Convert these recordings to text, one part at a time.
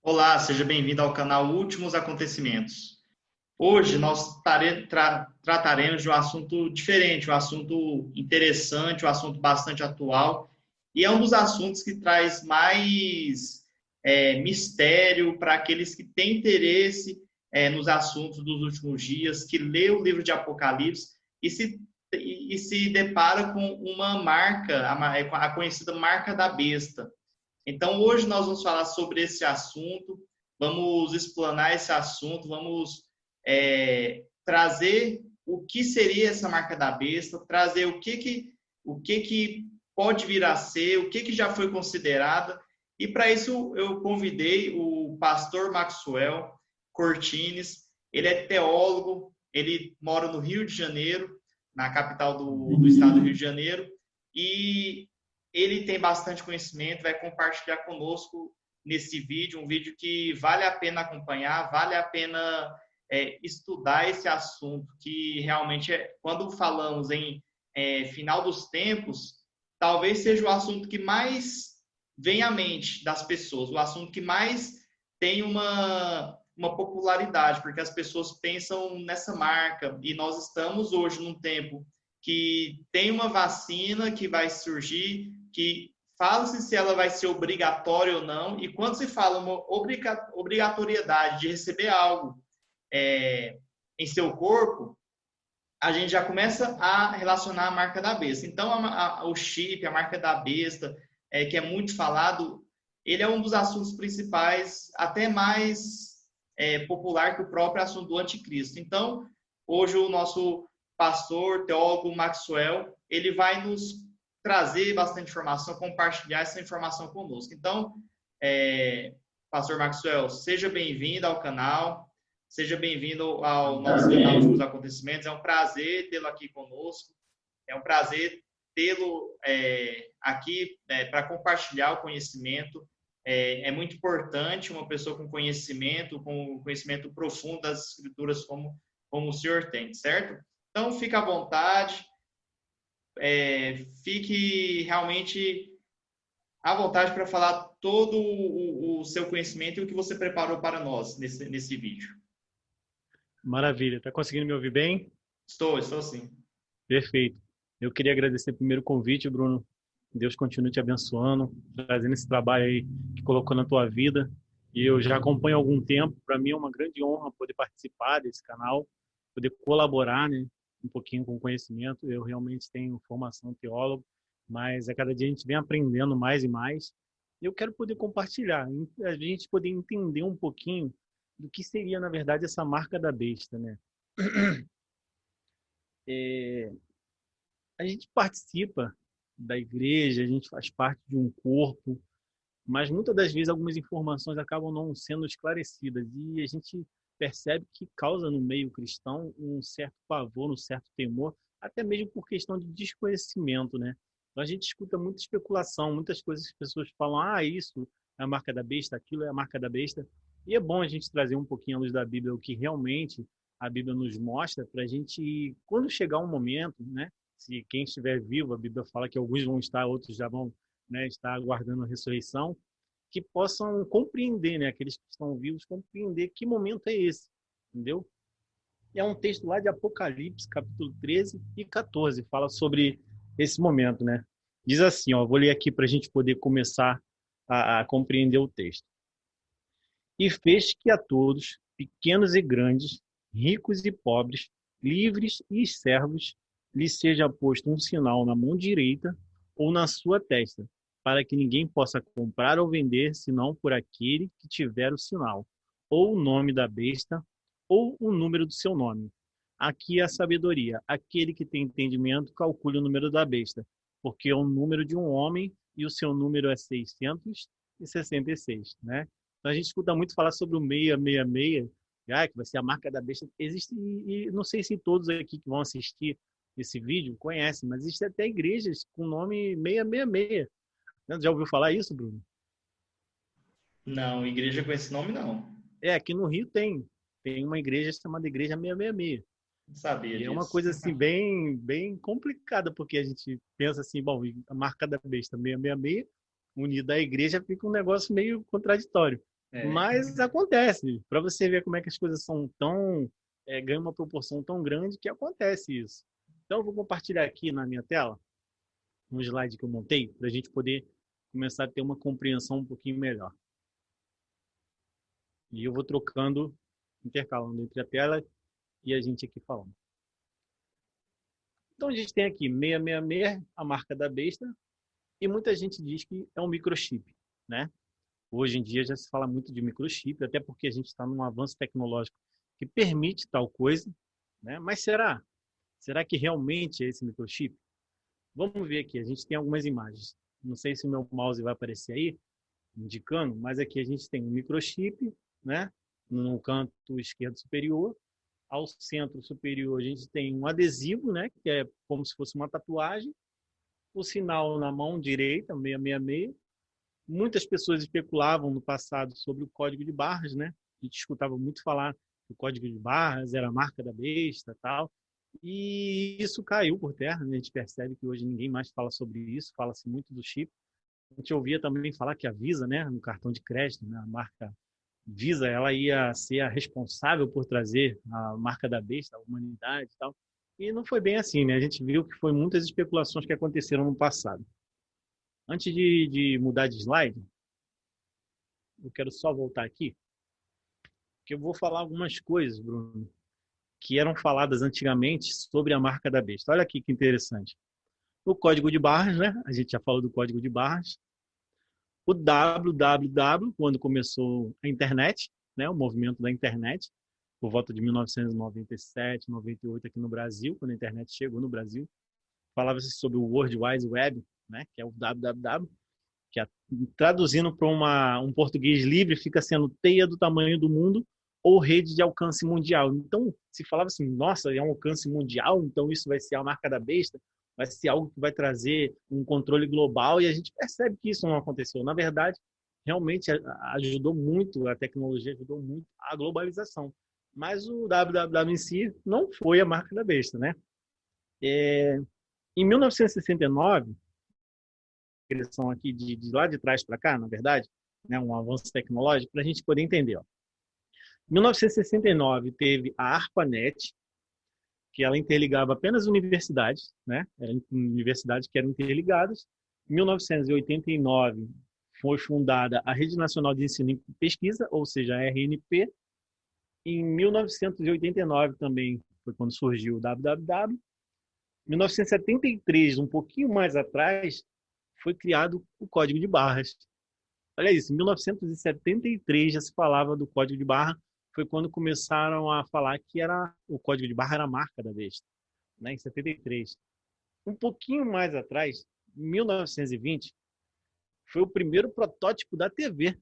Olá, seja bem-vindo ao canal Últimos Acontecimentos. Hoje nós trataremos de um assunto diferente, um assunto interessante, um assunto bastante atual, e é um dos assuntos que traz mais mistério para aqueles que têm interesse nos assuntos dos últimos dias, que lê o livro de Apocalipse e se depara com uma marca, a conhecida marca da besta. Então, hoje nós vamos falar sobre esse assunto, vamos explanar esse assunto, vamos trazer o que seria essa marca da besta, trazer o que pode vir a ser, o que já foi considerado. E para isso eu convidei o pastor Maxwell Cortines. Ele é teólogo, ele mora no Rio de Janeiro, na capital do estado do Rio de Janeiro, e ele tem bastante conhecimento, vai compartilhar conosco nesse vídeo, um vídeo que vale a pena acompanhar, vale a pena estudar esse assunto, que realmente, quando falamos em final dos tempos, talvez seja o assunto que mais vem à mente das pessoas, o assunto que mais tem uma popularidade, porque as pessoas pensam nessa marca, e nós estamos hoje num tempo que tem uma vacina que vai surgir, que fala-se se ela vai ser obrigatória ou não, e quando se fala uma obrigatoriedade de receber algo em seu corpo, a gente já começa a relacionar a marca da besta. Então, o chip, a marca da besta, que é muito falado, ele é um dos assuntos principais, até mais popular que o próprio assunto do anticristo. Então, hoje o nosso pastor, teólogo Maxwell, ele vai nos trazer bastante informação, compartilhar essa informação conosco. Então, pastor Maxwell, seja bem-vindo ao canal, seja bem-vindo ao nosso canal de Acontecimentos. É um prazer tê-lo aqui conosco, é um prazer tê-lo aqui para compartilhar o conhecimento. É muito importante uma pessoa com conhecimento profundo das escrituras como o senhor tem, certo? Então, fique à vontade, fique realmente à vontade para falar todo o seu conhecimento e o que você preparou para nós nesse vídeo. Maravilha. Tá conseguindo me ouvir bem? Estou sim. Perfeito. Eu queria agradecer primeiro o convite, Bruno. Deus continue te abençoando, trazendo esse trabalho aí que colocou na tua vida. E eu já acompanho há algum tempo. Para mim é uma grande honra poder participar desse canal, poder colaborar, né, um pouquinho com o conhecimento. Eu realmente tenho formação teólogo, mas a cada dia a gente vem aprendendo mais e mais. E eu quero poder compartilhar, a gente poder entender um pouquinho do que seria, na verdade, essa marca da besta, né? É, a gente participa da igreja, a gente faz parte de um corpo, mas muitas das vezes algumas informações acabam não sendo esclarecidas e a gente percebe que causa no meio cristão um certo pavor, um certo temor, até mesmo por questão de desconhecimento, né? Então a gente escuta muita especulação, muitas coisas que as pessoas falam, isso é a marca da besta, aquilo é a marca da besta, e é bom a gente trazer um pouquinho à luz da Bíblia o que realmente a Bíblia nos mostra, para a gente, quando chegar um momento, né? Se quem estiver vivo, a Bíblia fala que alguns vão estar, outros já vão, né, estar aguardando a ressurreição, que possam compreender, né, aqueles que estão vivos, compreender que momento é esse, entendeu? E é um texto lá de Apocalipse, capítulo 13 e 14, fala sobre esse momento, né? Diz assim, ó, vou ler aqui para a gente poder começar a compreender o texto. E fez que a todos, pequenos e grandes, ricos e pobres, livres e servos, lhes seja posto um sinal na mão direita ou na sua testa, para que ninguém possa comprar ou vender, senão por aquele que tiver o sinal, ou o nome da besta, ou o número do seu nome. Aqui é a sabedoria. Aquele que tem entendimento, calcule o número da besta, porque é o número de um homem e o seu número é 666, né? Então a gente escuta muito falar sobre o 666, que vai ser a marca da besta. Existe, e não sei se todos aqui que vão assistir esse vídeo conhecem, mas existe até igrejas com nome 666. Já ouviu falar isso, Bruno? Não, igreja com esse nome não. Aqui no Rio tem uma igreja chamada Igreja 666. Não sabia E é uma disso. coisa assim bem complicada, porque a gente pensa assim, bom, a marca da besta 666, unida à igreja, fica um negócio meio contraditório. É. Mas acontece, para você ver como é que as coisas são tão, ganham uma proporção tão grande que acontece isso. Então, eu vou compartilhar aqui na minha tela um slide que eu montei para a gente poder começar a ter uma compreensão um pouquinho melhor. E eu vou trocando, intercalando entre a tela e a gente aqui falando. Então, a gente tem aqui 666, a marca da besta, e muita gente diz que é um microchip, né? Hoje em dia já se fala muito de microchip, até porque a gente está num avanço tecnológico que permite tal coisa, né? Mas será? Será que realmente é esse microchip? Vamos ver aqui, a gente tem algumas imagens. Não sei se o meu mouse vai aparecer aí, indicando, mas aqui a gente tem um microchip, né? No canto esquerdo superior. Ao centro superior a gente tem um adesivo, né? Que é como se fosse uma tatuagem. O sinal na mão direita, 666. Muitas pessoas especulavam no passado sobre o código de barras, né? A gente escutava muito falar que o código de barras era a marca da besta, tal. E isso caiu por terra, né? A gente percebe que hoje ninguém mais fala sobre isso, fala-se muito do chip. A gente ouvia também falar que a Visa, né, no cartão de crédito, né, a marca Visa, ela ia ser a responsável por trazer a marca da besta, a humanidade e tal. E não foi bem assim, né? A gente viu que foi muitas especulações que aconteceram no passado. Antes de mudar de slide, eu quero só voltar aqui, que eu vou falar algumas coisas, Bruno, que eram faladas antigamente sobre a marca da besta. Olha aqui que interessante. O código de barras, né? A gente já falou do código de barras. O www, quando começou a internet, né? O movimento da internet, por volta de 1997, 98 aqui no Brasil, quando a internet chegou no Brasil, falava-se sobre o World Wide Web, né? Que é o www, que traduzindo para um português livre fica sendo teia do tamanho do mundo ou rede de alcance mundial. Então, se falava assim, nossa, é um alcance mundial, então isso vai ser a marca da besta, vai ser algo que vai trazer um controle global, e a gente percebe que isso não aconteceu. Na verdade, realmente ajudou muito, a tecnologia ajudou muito a globalização. Mas o www em si não foi a marca da besta, né? Em 1969, direção aqui de lá de trás para cá, na verdade, né, um avanço tecnológico, para a gente poder entender. Ó. Em 1969 teve a ARPANET, que ela interligava apenas universidades, né? Eram universidades que eram interligadas. Em 1989 foi fundada a Rede Nacional de Ensino e Pesquisa, ou seja, a RNP. Em 1989 também foi quando surgiu o www. Em 1973, um pouquinho mais atrás, foi criado o Código de Barras. Olha isso, em 1973 já se falava do Código de Barra, foi quando começaram a falar que o Código de Barra era a marca da besta, né, em 73. Um pouquinho mais atrás, em 1920, foi o primeiro protótipo da TV.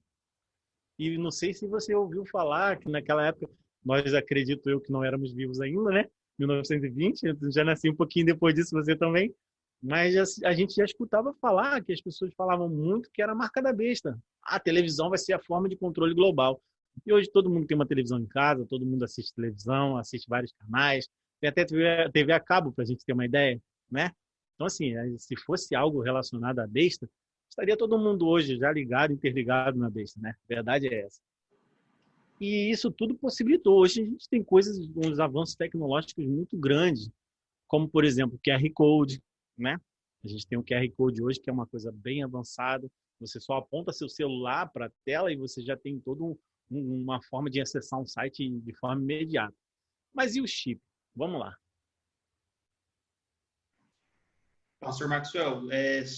E não sei se você ouviu falar que naquela época, nós acredito eu que não éramos vivos ainda, né? 1920, eu já nasci um pouquinho depois disso, você também. Mas a gente já escutava falar que as pessoas falavam muito que era a marca da besta. A televisão vai ser a forma de controle global. E hoje todo mundo tem uma televisão em casa, todo mundo assiste televisão, assiste vários canais, tem até TV a cabo, para a gente ter uma ideia, né? Então, assim, se fosse algo relacionado à besta, estaria todo mundo hoje já ligado, interligado na besta, né? A verdade é essa. E isso tudo possibilitou. Hoje a gente tem uns avanços tecnológicos muito grandes, como, por exemplo, o QR Code, né? A gente tem um QR Code hoje que é uma coisa bem avançada. Você só aponta seu celular para a tela e você já tem toda uma forma de acessar um site de forma imediata. Mas e o chip? Vamos lá. Pastor Maxwell,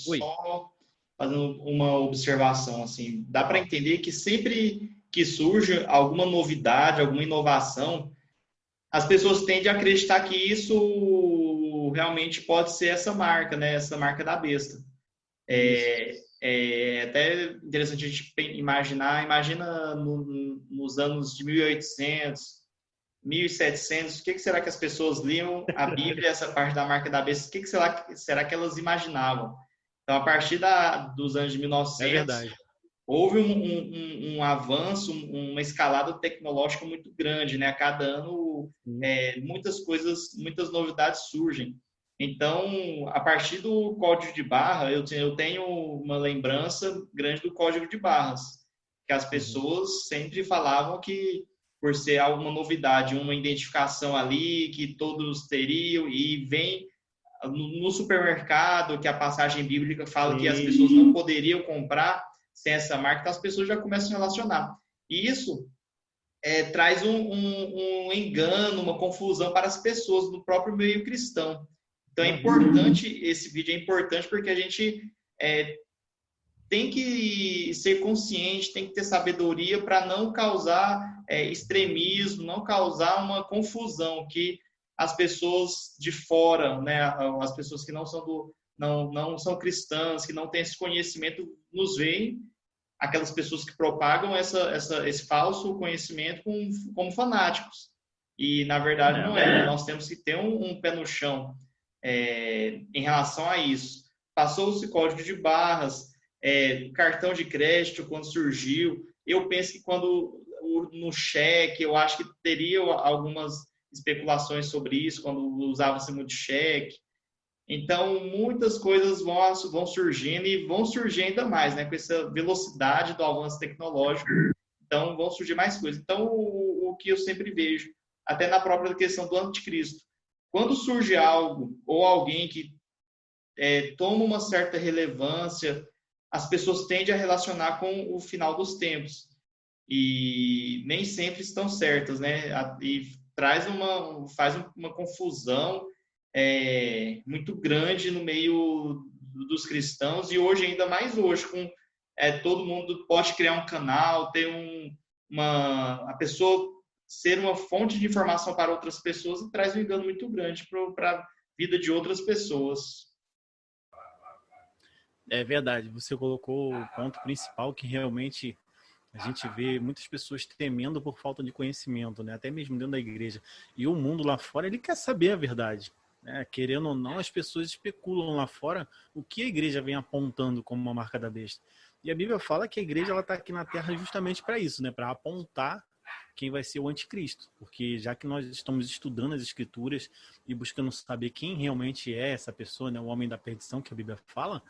Oi. só fazendo uma observação, assim, dá para entender que sempre que surge alguma novidade, alguma inovação, as pessoas tendem a acreditar que isso realmente pode ser essa marca, né? Essa marca da besta. É até interessante a gente imagina nos anos de 1800, 1700, o que será que as pessoas liam a Bíblia, essa parte da marca da besta, o que será que elas imaginavam? Então, a partir dos anos de 1900, houve um avanço, uma escalada tecnológica muito grande, né? A cada ano, muitas coisas, muitas novidades surgem. Então, a partir do código de barra, eu tenho uma lembrança grande do código de barras, que as pessoas sempre falavam que, por ser alguma novidade, uma identificação ali, que todos teriam, e vem no supermercado, que a passagem bíblica fala que as pessoas não poderiam comprar sem essa marca, então as pessoas já começam a relacionar. E isso traz um engano, uma confusão para as pessoas do próprio meio cristão. Então é importante, esse vídeo é importante porque a gente tem que ser consciente, tem que ter sabedoria para não causar extremismo, não causar uma confusão que as pessoas de fora, né, as pessoas que não são não são cristãs, que não têm esse conhecimento, nos veem, aquelas pessoas que propagam esse falso conhecimento como fanáticos. E, na verdade, não é. Nós temos que ter um pé no chão em relação a isso. Passou-se código de barras, cartão de crédito, quando surgiu. Eu penso que no cheque, eu acho que teria algumas especulações sobre isso, quando usava-se muito cheque. Então, muitas coisas vão surgindo e vão surgir ainda mais, né? Com essa velocidade do avanço tecnológico. Então, vão surgir mais coisas. Então, o que eu sempre vejo, até na própria questão do anticristo, quando surge algo ou alguém que toma uma certa relevância, as pessoas tendem a relacionar com o final dos tempos. E nem sempre estão certas, né? E faz uma confusão muito grande no meio dos cristãos, e hoje, ainda mais hoje, com todo mundo pode criar um canal, ter a pessoa ser uma fonte de informação para outras pessoas, e traz um engano muito grande para a vida de outras pessoas. É verdade, você colocou o ponto principal, que realmente a gente vê muitas pessoas temendo por falta de conhecimento, né? Até mesmo dentro da igreja. E o mundo lá fora, ele quer saber a verdade, né? Querendo ou não, as pessoas especulam lá fora o que a igreja vem apontando como uma marca da besta. E a Bíblia fala que a igreja está aqui na Terra justamente para isso, né? Para apontar quem vai ser o anticristo. Porque já que nós estamos estudando as escrituras e buscando saber quem realmente é essa pessoa, né? O homem da perdição que a Bíblia fala,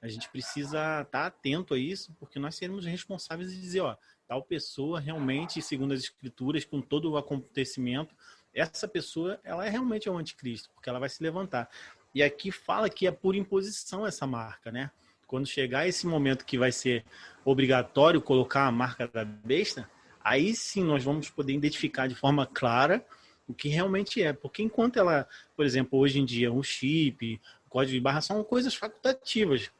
a gente precisa estar atento a isso, porque nós seremos responsáveis de dizer, ó, tal pessoa realmente, segundo as escrituras, com todo o acontecimento, essa pessoa, ela é realmente o anticristo, porque ela vai se levantar. E aqui fala que é por imposição essa marca, né? Quando chegar esse momento que vai ser obrigatório colocar a marca da besta, aí sim nós vamos poder identificar de forma clara o que realmente é. Porque enquanto ela, por exemplo, hoje em dia, o chip, o código de barra são coisas facultativas,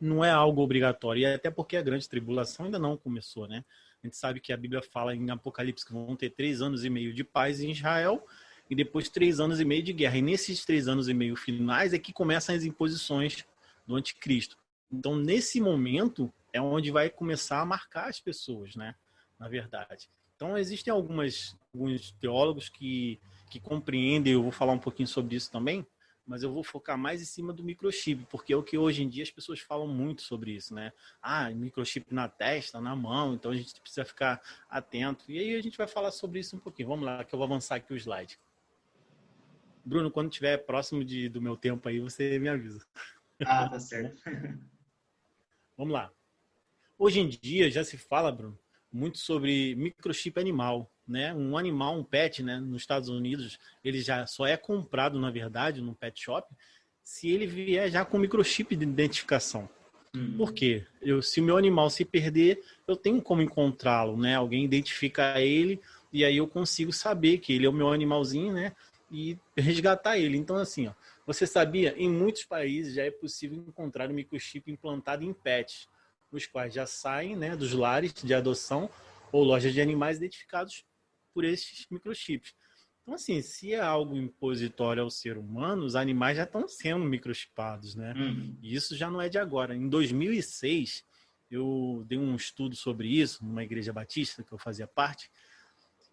não é algo obrigatório, e até porque a grande tribulação ainda não começou, né? A gente sabe que a Bíblia fala em Apocalipse que vão ter 3 anos e meio de paz em Israel e depois 3 anos e meio de guerra. E nesses 3 anos e meio finais é que começam as imposições do anticristo. Então, nesse momento, é onde vai começar a marcar as pessoas, né? Na verdade. Então, existem alguns teólogos que compreendem, eu vou falar um pouquinho sobre isso também, mas eu vou focar mais em cima do microchip, porque é o que hoje em dia as pessoas falam muito sobre isso, né? Ah, microchip na testa, na mão, então a gente precisa ficar atento. E aí a gente vai falar sobre isso um pouquinho. Vamos lá, que eu vou avançar aqui o slide. Bruno, quando estiver próximo do meu tempo aí, você me avisa. Ah, tá certo. Vamos lá. Hoje em dia já se fala, Bruno, muito sobre microchip animal, né? Um animal, um pet, né? Nos Estados Unidos, ele já só é comprado, na verdade, no pet shop, se ele vier já com microchip de identificação. Por quê? Se o meu animal se perder, eu tenho como encontrá-lo, né? Alguém identifica ele e aí eu consigo saber que ele é o meu animalzinho, né? E resgatar ele. Então, assim, ó, você sabia? Em muitos países já é possível encontrar um microchip implantado em pets, os quais já saem, né, dos lares de adoção ou lojas de animais identificados por esses microchips. Então, assim, se é algo impositório ao ser humano, os animais já estão sendo microchipados, né? E isso já não é de agora. Em 2006, eu dei um estudo sobre isso numa igreja batista que eu fazia parte,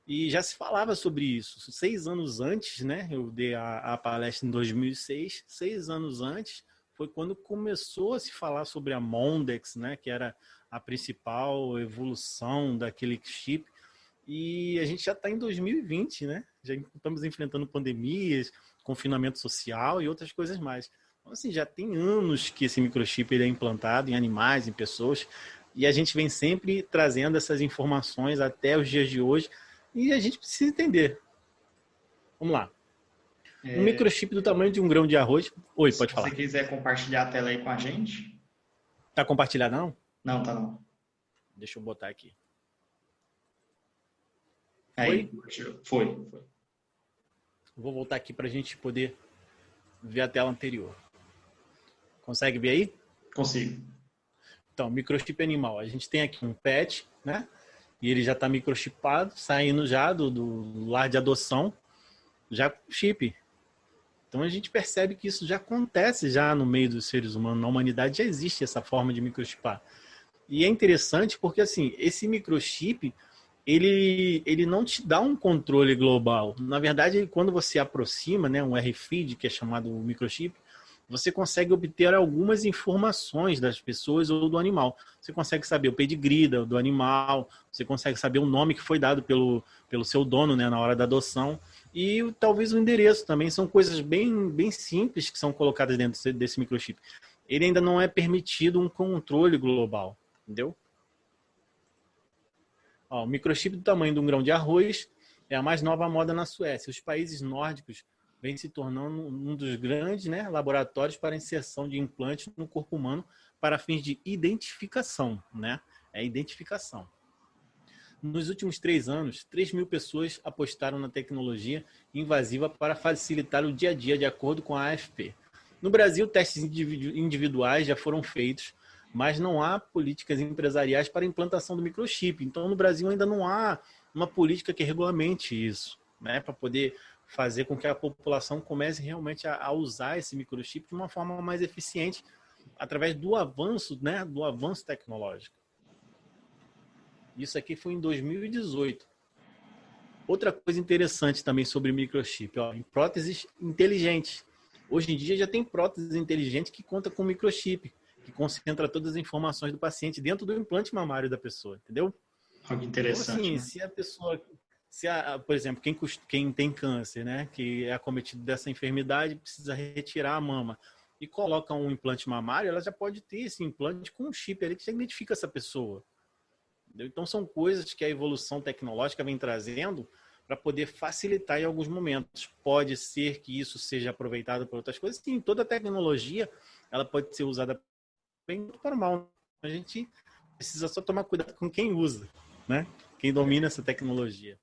e já se falava sobre isso. 6 anos antes, né? Eu dei a palestra em 2006. 6 anos antes foi quando começou a se falar sobre a Mondex, né? Que era a principal evolução daquele chip. E a gente já está em 2020, né? Já estamos enfrentando pandemias, confinamento social e outras coisas mais. Então, assim, já tem anos que esse microchip ele é implantado em animais, em pessoas, e a gente vem sempre trazendo essas informações até os dias de hoje, e a gente precisa entender. Vamos lá. Um microchip do tamanho de um grão de arroz. Oi, pode falar. Se você quiser compartilhar a tela aí com a gente. Tá compartilhado, não? Não, tá não. Deixa eu botar aqui. Aí, foi. Vou voltar aqui para a gente poder ver a tela anterior. Consegue ver aí? Consigo. Então, microchip animal. A gente tem aqui um pet, né? E ele já está microchipado, saindo já do lar de adoção, já com chip. Então, a gente percebe que isso já acontece já no meio dos seres humanos. Na humanidade já existe essa forma de microchipar. E é interessante porque, assim, esse microchip, ele não te dá um controle global. Na verdade, quando você aproxima, né, um RFID, que é chamado microchip, você consegue obter algumas informações das pessoas ou do animal. Você consegue saber o pedigree do animal, você consegue saber o nome que foi dado pelo seu dono, né, na hora da adoção, e talvez o endereço também. São coisas bem simples que são colocadas dentro desse microchip. Ele ainda não é permitido um controle global, entendeu? Ó, o microchip do tamanho de um grão de arroz é a mais nova moda na Suécia. Os países nórdicos vêm se tornando um dos grandes, né, laboratórios para inserção de implantes no corpo humano para fins de identificação, né? É identificação. Nos últimos 3 anos, 3.000 pessoas apostaram na tecnologia invasiva para facilitar o dia a dia, de acordo com a AFP. No Brasil, testes individuais já foram feitos, mas não há políticas empresariais para a implantação do microchip. Então, no Brasil ainda não há uma política que regulamente isso, né, para poder fazer com que a população comece realmente a usar esse microchip de uma forma mais eficiente através do avanço, né, do avanço tecnológico. Isso aqui foi em 2018. Outra coisa interessante também sobre microchip, ó, em próteses inteligentes. Hoje em dia já tem próteses inteligentes que conta com microchip, que concentra todas as informações do paciente dentro do implante mamário da pessoa, entendeu? Algo interessante. Então, assim, né? se a pessoa, por exemplo, quem tem câncer, né, que é acometido dessa enfermidade, precisa retirar a mama e coloca um implante mamário, ela já pode ter esse implante com um chip ali que já identifica essa pessoa. Entendeu? Então, são coisas que a evolução tecnológica vem trazendo para poder facilitar em alguns momentos. Pode ser que isso seja aproveitado por outras coisas. Sim, toda tecnologia ela pode ser usada bem para o mal. A gente precisa só tomar cuidado com quem usa, né? Quem domina essa tecnologia.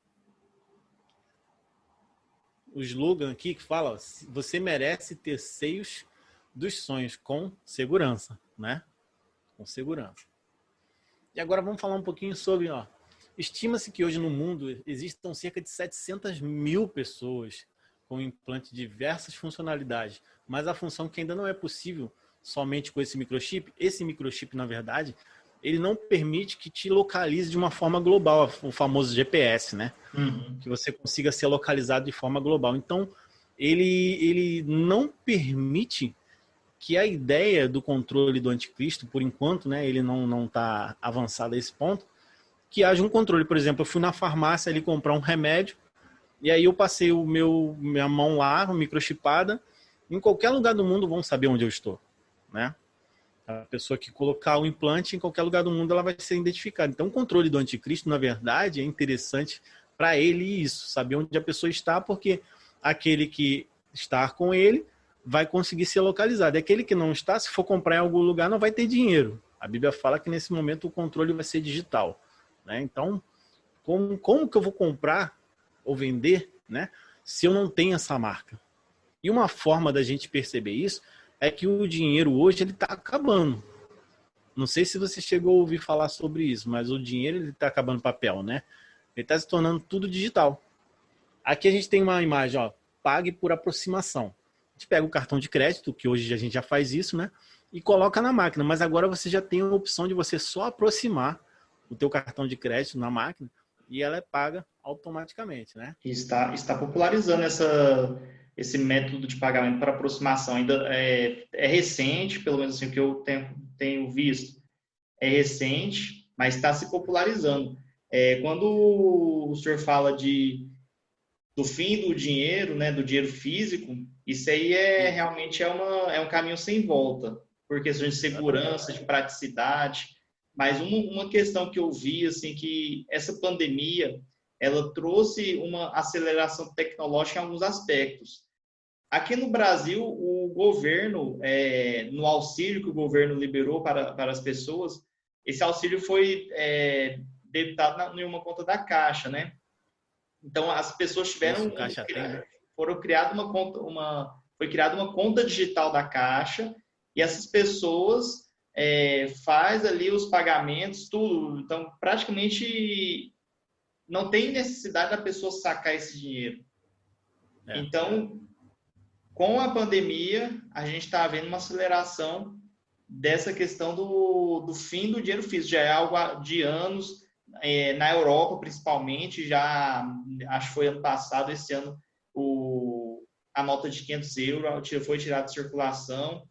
O slogan aqui que fala: você merece ter seios dos sonhos com segurança, né? Com segurança. E agora vamos falar um pouquinho sobre, ó, estima-se que hoje no mundo existam cerca de 700.000 pessoas com implante de diversas funcionalidades, mas a função que ainda não é possível somente com esse microchip, na verdade, ele não permite que te localize de uma forma global, o famoso GPS, né? Uhum. Que você consiga ser localizado de forma global. Então, ele não permite que a ideia do controle do anticristo, por enquanto, né, ele não está avançado a esse ponto, que haja um controle. Por exemplo, eu fui na farmácia ali comprar um remédio, e aí eu passei minha mão lá, microchipada, em qualquer lugar do mundo vão saber onde eu estou, né? A pessoa que colocar o implante em qualquer lugar do mundo, ela vai ser identificada. Então, o controle do anticristo, na verdade, é interessante para ele isso, saber onde a pessoa está, porque aquele que está com ele vai conseguir ser localizado. E aquele que não está, se for comprar em algum lugar, não vai ter dinheiro. A Bíblia fala que nesse momento o controle vai ser digital, né? Então, como que eu vou comprar ou vender, né, se eu não tenho essa marca? E uma forma da gente perceber isso é que o dinheiro hoje ele está acabando. Não sei se você chegou a ouvir falar sobre isso, mas o dinheiro ele está acabando papel, né? Ele está se tornando tudo digital. Aqui a gente tem uma imagem, ó, pague por aproximação. A gente pega o cartão de crédito, que hoje a gente já faz isso, né? E coloca na máquina. Mas agora você já tem a opção de você só aproximar o teu cartão de crédito na máquina e ela é paga automaticamente, né? Está popularizando esse método de pagamento para aproximação. Ainda é recente, pelo menos assim, o que eu tenho visto é recente, mas está se popularizando. Quando o senhor fala de do fim do dinheiro, né, do dinheiro físico, isso aí realmente é um caminho sem volta, por questões de segurança, de praticidade. Mas uma questão que eu vi, assim, que essa pandemia, ela trouxe uma aceleração tecnológica em alguns aspectos. Aqui no Brasil, o governo, no auxílio que o governo liberou para as pessoas, esse auxílio foi debitado em uma conta da Caixa, né? Então, as pessoas tiveram, foram criada uma conta, foi criada uma conta digital da Caixa e essas pessoas faz ali os pagamentos, tudo. Então, praticamente não tem necessidade da pessoa sacar esse dinheiro. Então, com a pandemia, a gente está vendo uma aceleração dessa questão do fim do dinheiro físico. Já é algo de anos. Na Europa, principalmente, já acho que foi ano passado, esse ano, a nota de 500 euros foi tirada de circulação.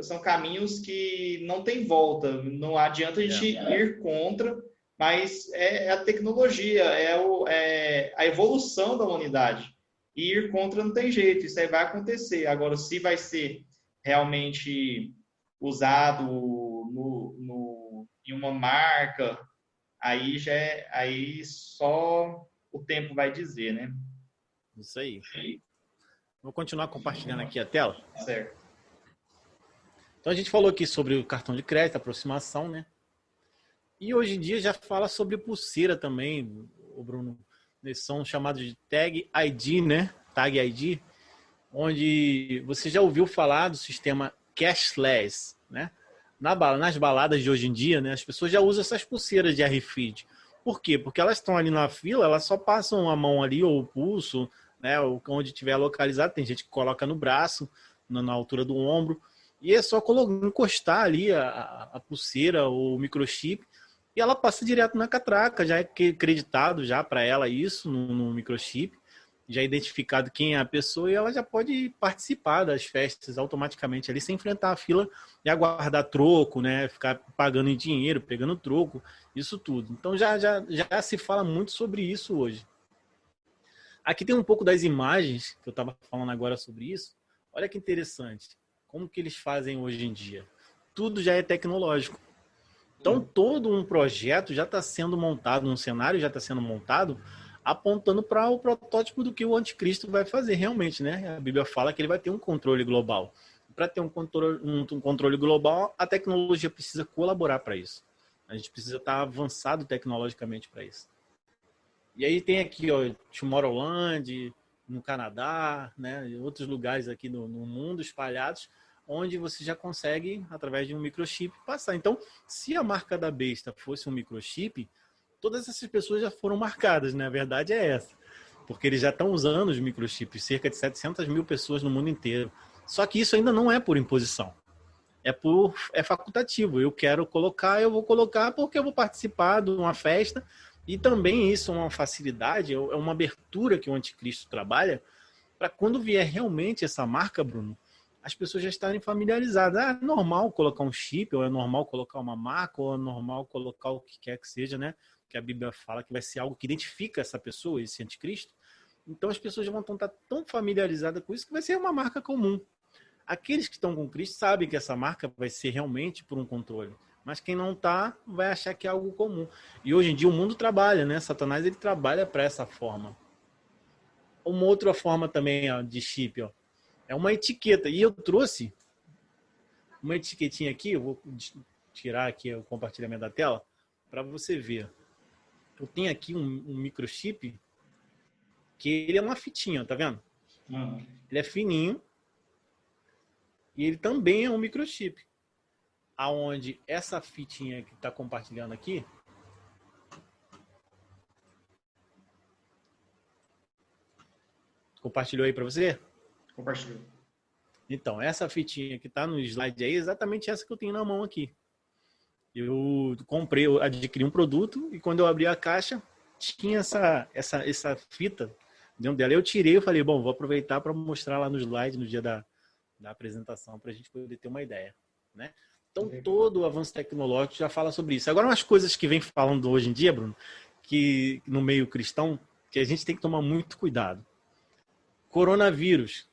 São caminhos que não tem volta, não adianta a gente ir contra, mas é a tecnologia, a evolução da humanidade. E ir contra não tem jeito, isso aí vai acontecer. Agora, se vai ser realmente usado em uma marca, aí só o tempo vai dizer, né? Isso aí. Vou continuar compartilhando aqui a tela. Certo. Então a gente falou aqui sobre o cartão de crédito, aproximação, né? E hoje em dia já fala sobre pulseira também, o Bruno. Eles são chamados de Tag ID, né? Tag ID, onde você já ouviu falar do sistema cashless, né? Nas baladas de hoje em dia, né, as pessoas já usam essas pulseiras de RFID. Por quê? Porque elas estão ali na fila, elas só passam a mão ali, ou o pulso, né, ou onde tiver localizado. Tem gente que coloca no braço, na altura do ombro, e é só encostar ali a pulseira ou o microchip, e ela passa direto na catraca. Já é acreditado já para ela isso no microchip, já é identificado quem é a pessoa, e ela já pode participar das festas automaticamente ali, sem enfrentar a fila e aguardar troco, né? Ficar pagando em dinheiro, pegando troco, isso tudo. Então já se fala muito sobre isso hoje. Aqui tem um pouco das imagens, que eu estava falando agora sobre isso. Olha que interessante. Como que eles fazem hoje em dia? Tudo já é tecnológico. Então todo um projeto já está sendo montado, um cenário já está sendo montado, apontando para o protótipo do que o anticristo vai fazer realmente, né? A Bíblia fala que ele vai ter um controle global. Para ter um controle global, a tecnologia precisa colaborar para isso. A gente precisa estar avançado tecnologicamente para isso. E aí tem aqui, ó, Tomorrowland, no Canadá, né? E outros lugares aqui no mundo espalhados, onde você já consegue, através de um microchip, passar. Então, se a marca da besta fosse um microchip, todas essas pessoas já foram marcadas, né? A verdade é essa. Porque eles já estão usando os microchips, cerca de 700 mil pessoas no mundo inteiro. Só que isso ainda não é por imposição. É facultativo. Eu quero colocar, eu vou colocar porque eu vou participar de uma festa. E também isso é uma facilidade, é uma abertura que o anticristo trabalha para quando vier realmente essa marca, Bruno, as pessoas já estarem familiarizadas. É normal colocar um chip, ou é normal colocar uma marca, ou é normal colocar o que quer que seja, né? Que a Bíblia fala que vai ser algo que identifica essa pessoa, esse anticristo. Então as pessoas já vão estar tão familiarizadas com isso que vai ser uma marca comum. Aqueles que estão com Cristo sabem que essa marca vai ser realmente por um controle. Mas quem não está vai achar que é algo comum. E hoje em dia o mundo trabalha, né? Satanás ele trabalha para essa forma. Uma outra forma também, ó, de chip, ó, é uma etiqueta. E eu trouxe uma etiquetinha aqui, eu vou tirar aqui o compartilhamento da tela para você ver. Eu tenho aqui um microchip que ele é uma fitinha, tá vendo? Ele é fininho e ele também é um microchip. Aonde essa fitinha que está compartilhando aqui, compartilhou aí para você? Compartilhou. Então, essa fitinha que está no slide aí é exatamente essa que eu tenho na mão aqui. Eu adquiri um produto e quando eu abri a caixa, tinha essa fita dentro dela. Eu tirei e falei, bom, vou aproveitar para mostrar lá no slide, no dia da apresentação, para a gente poder ter uma ideia, né? Então, todo o avanço tecnológico já fala sobre isso. Agora, umas coisas que vem falando hoje em dia, Bruno, que no meio cristão, que a gente tem que tomar muito cuidado. Coronavírus.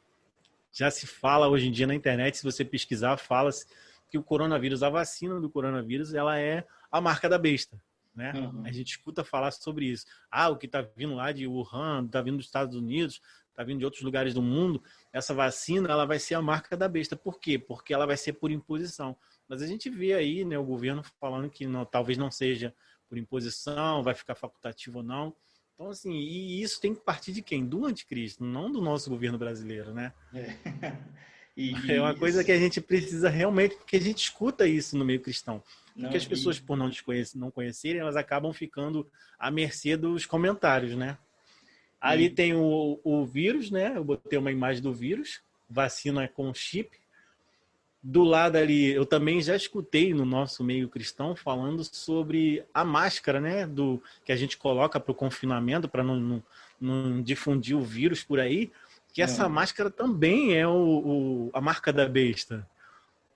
Já se fala hoje em dia na internet, se você pesquisar, fala-se que o coronavírus, a vacina do coronavírus, ela é a marca da besta, né? Uhum. A gente escuta falar sobre isso. Ah, o que está vindo lá de Wuhan, está vindo dos Estados Unidos, está vindo de outros lugares do mundo, essa vacina, ela vai ser a marca da besta. Por quê? Porque ela vai ser por imposição. Mas a gente vê aí, né, o governo falando que não, talvez não seja por imposição, vai ficar facultativo ou não. Então, assim, e isso tem que partir de quem? Do anticristo, não do nosso governo brasileiro, né? É uma coisa que a gente precisa realmente, porque a gente escuta isso no meio cristão. Porque as pessoas, por não conhecerem, elas acabam ficando à mercê dos comentários, né? Ali tem o vírus, né? Eu botei uma imagem do vírus, vacina com chip. Do lado ali, eu também já escutei no nosso meio cristão falando sobre a máscara, né? Que a gente coloca para o confinamento, para não difundir o vírus por aí, que essa máscara também é a marca da besta.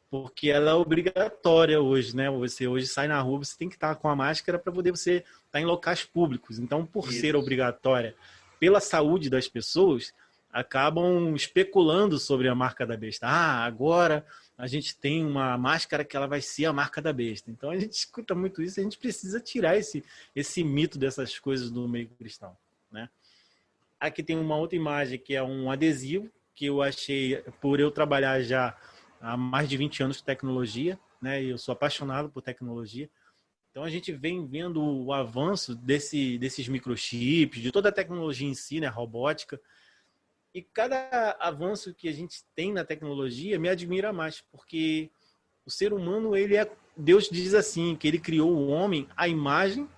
Porque ela é obrigatória hoje, né? Você hoje sai na rua, você tem que estar com a máscara para poder você estar em locais públicos. Então, por ser obrigatória pela saúde das pessoas, acabam especulando sobre a marca da besta. Ah, agora a gente tem uma máscara que ela vai ser a marca da besta. Então a gente escuta muito isso, a gente precisa tirar esse mito dessas coisas do meio cristão, né? Aqui tem uma outra imagem que é um adesivo que eu achei, por eu trabalhar já há mais de 20 anos com tecnologia, né? E eu sou apaixonado por tecnologia. Então a gente vem vendo o avanço desses microchips, de toda a tecnologia em si, né? Robótica. E cada avanço que a gente tem na tecnologia me admira mais, porque o ser humano, Deus diz assim, que ele criou o homem à imagem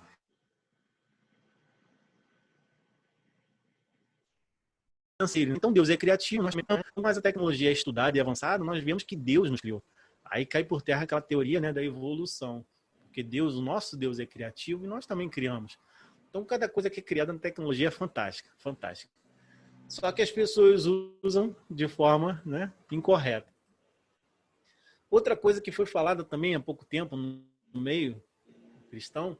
financeira. Então Deus é criativo, mas a tecnologia é estudada e avançada, nós vemos que Deus nos criou. Aí cai por terra aquela teoria, né, da evolução, porque Deus, o nosso Deus é criativo e nós também criamos. Então cada coisa que é criada na tecnologia é fantástica, fantástica. Só que as pessoas usam de forma, né, incorreta. Outra coisa que foi falada também há pouco tempo no meio cristão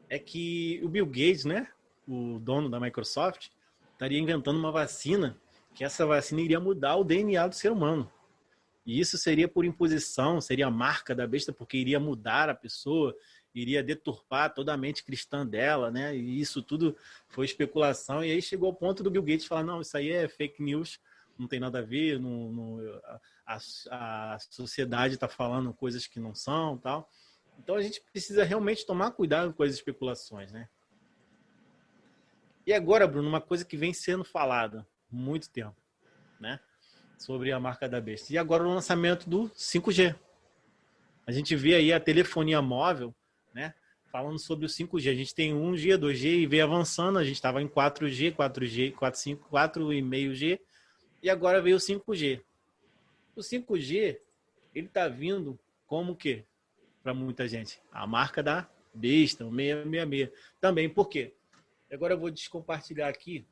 é que o Bill Gates, né, o dono da Microsoft, estaria inventando uma vacina, que essa vacina iria mudar o DNA do ser humano. E isso seria por imposição, seria a marca da besta, porque iria mudar a pessoa, iria deturpar toda a mente cristã dela, né? E isso tudo foi especulação. E aí chegou ao ponto do Bill Gates falar, não, isso aí é fake news, não tem nada a ver, a sociedade está falando coisas que não são, tal. Então a gente precisa realmente tomar cuidado com as especulações, né? E agora, Bruno, uma coisa que vem sendo falada há muito tempo, né? Sobre a marca da besta. E agora o lançamento do 5G. A gente vê aí a telefonia móvel, né, falando sobre o 5G. A gente tem 1G, 2G e veio avançando. A gente estava em 4G, 4G, 4,5G e agora veio o 5G. O 5G, ele está vindo como o quê? Para muita gente. A marca da besta, o 666. Também, por quê? Agora eu vou descompartilhar aqui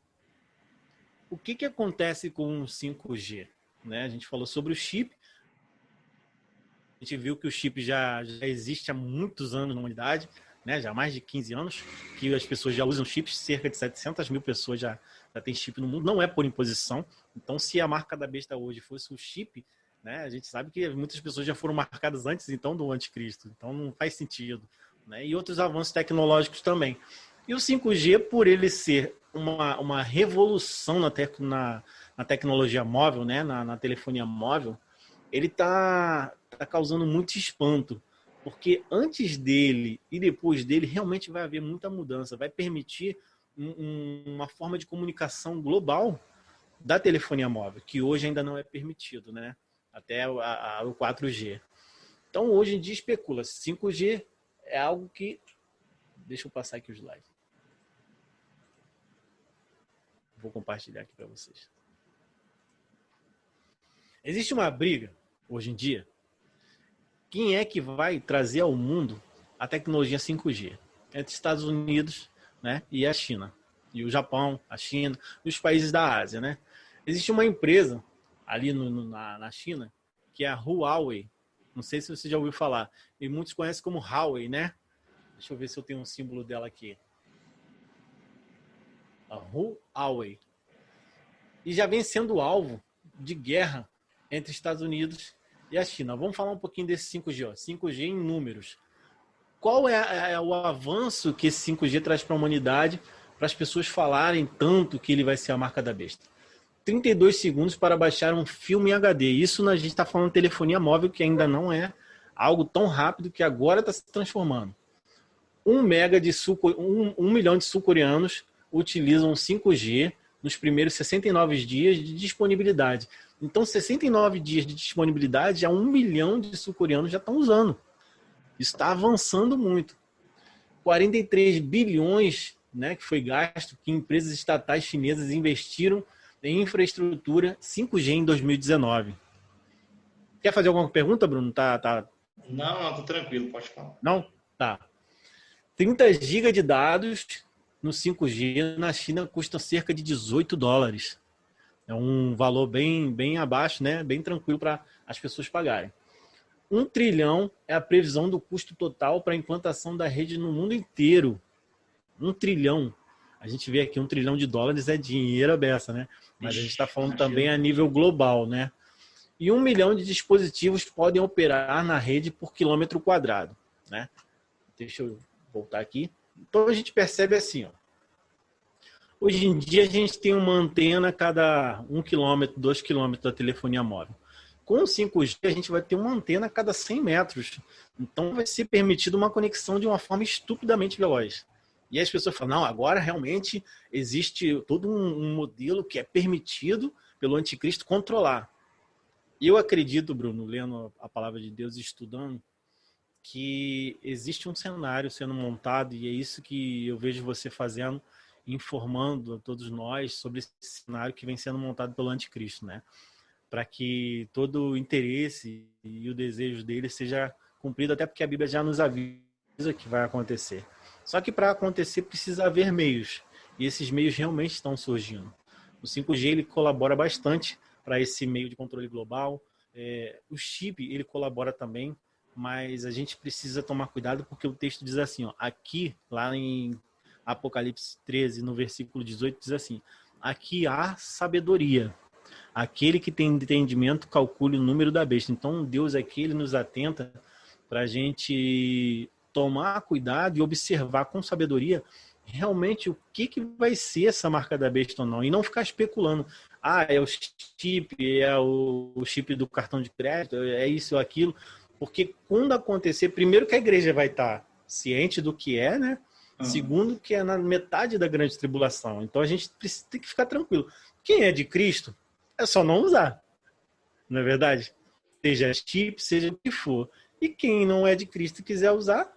o que acontece com o 5G. Né? A gente falou sobre o chip. A gente viu que o chip já existe há muitos anos na humanidade, né? Já há mais de 15 anos, que as pessoas já usam chips, cerca de 700 mil pessoas já têm chip no mundo, não é por imposição. Então, se a marca da besta hoje fosse o chip, né? A gente sabe que muitas pessoas já foram marcadas antes, então, do anticristo, então não faz sentido. Né? E outros avanços tecnológicos também. E o 5G, por ele ser uma revolução na tecnologia móvel, né? na telefonia móvel, ele está causando muito espanto, porque antes dele e depois dele realmente vai haver muita mudança, vai permitir uma forma de comunicação global da telefonia móvel, que hoje ainda não é permitido, né? Até o 4G. Então, hoje em dia, especula-se. 5G é algo que... Deixa eu passar aqui o slide. Vou compartilhar aqui para vocês. Existe uma briga, hoje em dia, quem é que vai trazer ao mundo a tecnologia 5G? Entre Estados Unidos, né, e a China. E o Japão, a China, e os países da Ásia. Né? Existe uma empresa ali na China, que é a Huawei. Não sei se você já ouviu falar. E muitos conhecem como Huawei, né? Deixa eu ver se eu tenho um símbolo dela aqui. A Huawei. E já vem sendo alvo de guerra entre Estados Unidos e a China. Vamos falar um pouquinho desse 5G. 5G em números. Qual é o avanço que esse 5G traz para a humanidade, para as pessoas falarem tanto que ele vai ser a marca da besta? 32 segundos para baixar um filme em HD. Isso a gente está falando de telefonia móvel, que ainda não é algo tão rápido, que agora está se transformando. 1 milhão de sul-coreanos utilizam 5G nos primeiros 69 dias de disponibilidade. Então, 69 dias de disponibilidade, já 1 milhão de sul-coreanos já estão usando. Isso está avançando muito. 43 bilhões, né, que foi gasto, que empresas estatais chinesas investiram em infraestrutura 5G em 2019. Quer fazer alguma pergunta, Bruno? Não, tô tranquilo, pode falar. Não? Tá. 30 GB de dados no 5G na China custa cerca de $18. É um valor bem abaixo, né? Bem tranquilo para as pessoas pagarem. 1 trilhão é a previsão do custo total para a implantação da rede no mundo inteiro. 1 trilhão. A gente vê aqui $1 trilhão é dinheiro à beça, né? Mas a gente está falando também a nível global, né? E 1 milhão de dispositivos podem operar na rede por quilômetro quadrado, né? Deixa eu voltar aqui. Então a gente percebe assim, ó. Hoje em dia a gente tem uma antena a cada 1 quilômetro, 2 quilômetros da telefonia móvel. Com o 5G a gente vai ter uma antena a cada 100 metros. Então vai ser permitido uma conexão de uma forma estupidamente veloz. E as pessoas falam, não, agora realmente existe todo um modelo que é permitido pelo anticristo controlar. Eu acredito, Bruno, lendo a palavra de Deus e estudando, que existe um cenário sendo montado, e é isso que eu vejo você fazendo, informando a todos nós sobre esse cenário que vem sendo montado pelo anticristo, né? Para que todo o interesse e o desejo dele seja cumprido, até porque a Bíblia já nos avisa que vai acontecer. Só que para acontecer precisa haver meios, e esses meios realmente estão surgindo. O 5G ele colabora bastante para esse meio de controle global. O chip ele colabora também, mas a gente precisa tomar cuidado porque o texto diz assim, ó, aqui, lá em Apocalipse 13, no versículo 18, diz assim, aqui há sabedoria. Aquele que tem entendimento calcule o número da besta. Então Deus aqui ele nos atenta para a gente tomar cuidado e observar com sabedoria realmente o que vai ser essa marca da besta ou não. E não ficar especulando. Ah, é o chip, é o chip do cartão de crédito, é isso ou aquilo. Porque quando acontecer, primeiro que a igreja vai estar ciente do que é, né? Segundo que é na metade da grande tribulação. Então a gente tem que ficar tranquilo. Quem é de Cristo, é só não usar. Não é verdade? Seja chip, seja o que for. E quem não é de Cristo e quiser usar,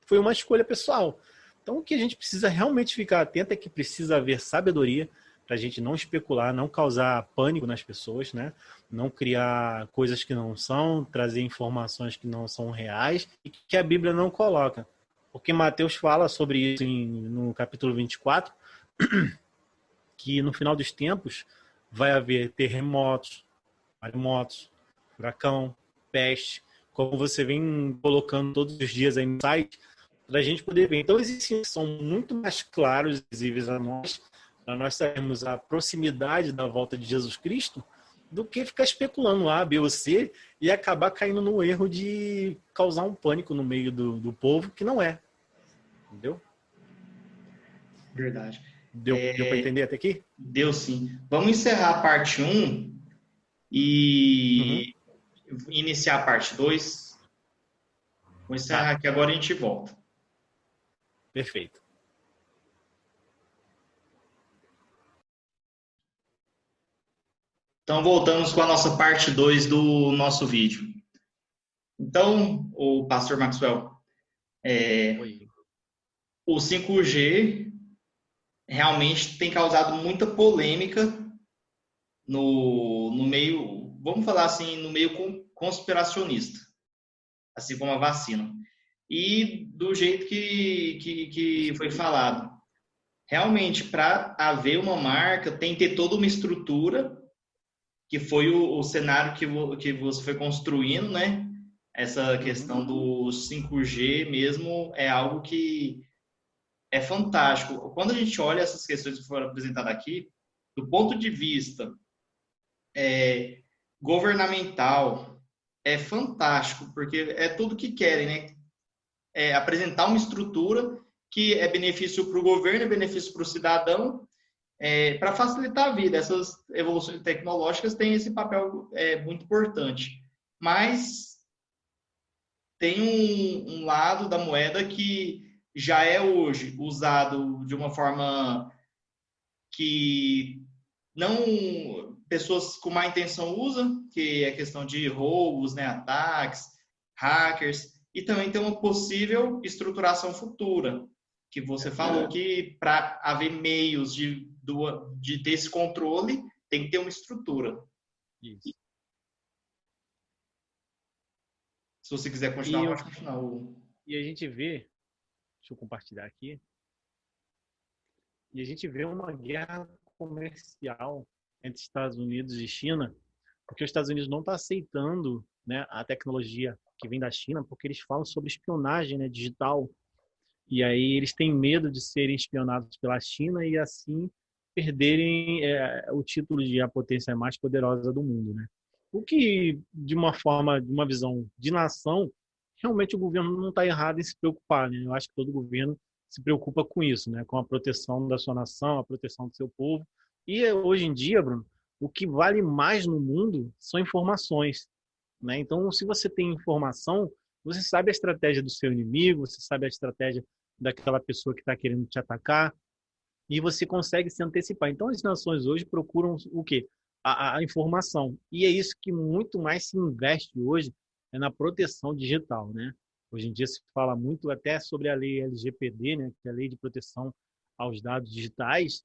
foi uma escolha pessoal. Então o que a gente precisa realmente ficar atento é que precisa haver sabedoria para a gente não especular, não causar pânico nas pessoas, né? Não criar coisas que não são, trazer informações que não são reais e que a Bíblia não coloca. Porque Mateus fala sobre isso no capítulo 24, que no final dos tempos vai haver terremotos, maremotos, furacão, peste, como você vem colocando todos os dias aí no site, para a gente poder ver. Então, esses sim são muito mais claros e visíveis a nós, para nós sabermos a proximidade da volta de Jesus Cristo, do que ficar especulando A, B ou C e acabar caindo no erro de causar um pânico no meio do povo, que não é. Entendeu? Verdade. Deu para entender até aqui? Deu sim. Vamos encerrar a parte 1 e iniciar a parte 2. Vou encerrar aqui agora e a gente volta. Perfeito. Então, voltamos com a nossa parte 2 do nosso vídeo. Então, o pastor Maxwell, o 5G realmente tem causado muita polêmica no meio, vamos falar assim, no meio conspiracionista, assim como a vacina. E do jeito que foi falado, realmente, para haver uma marca, tem que ter toda uma estrutura, que foi o cenário que você foi construindo, né? Essa questão do 5G mesmo é algo que é fantástico. Quando a gente olha essas questões que foram apresentadas aqui, do ponto de vista governamental, é fantástico, porque é tudo que querem, né? Apresentar uma estrutura que é benefício para o governo, é benefício para o cidadão, para facilitar a vida. Essas evoluções tecnológicas têm esse papel muito importante. Mas tem um lado da moeda que já é hoje usado de uma forma que não pessoas com má intenção usam, que é questão de roubos, né, ataques, hackers, e também tem uma possível estruturação futura, que você falou que para haver meios de ter esse controle, tem que ter uma estrutura. Isso. Se você quiser continuar, pode continuar. E a gente vê, deixa eu compartilhar aqui, e a gente vê uma guerra comercial entre Estados Unidos e China, porque os Estados Unidos não está aceitando, né, a tecnologia que vem da China, porque eles falam sobre espionagem, né, digital, e aí eles têm medo de serem espionados pela China e assim perderem o título de a potência mais poderosa do mundo, né? O que, de uma forma, de uma visão de nação, realmente o governo não está errado em se preocupar, né? Eu acho que todo governo se preocupa com isso, né? Com a proteção da sua nação, a proteção do seu povo. E hoje em dia, Bruno, o que vale mais no mundo são informações, né? Então, se você tem informação, você sabe a estratégia do seu inimigo, você sabe a estratégia daquela pessoa que está querendo te atacar, e você consegue se antecipar. Então, as nações hoje procuram o quê? A informação. E é isso que muito mais se investe hoje, é na proteção digital, né? Hoje em dia se fala muito até sobre a lei LGPD, né? Que é a Lei de Proteção aos Dados Digitais,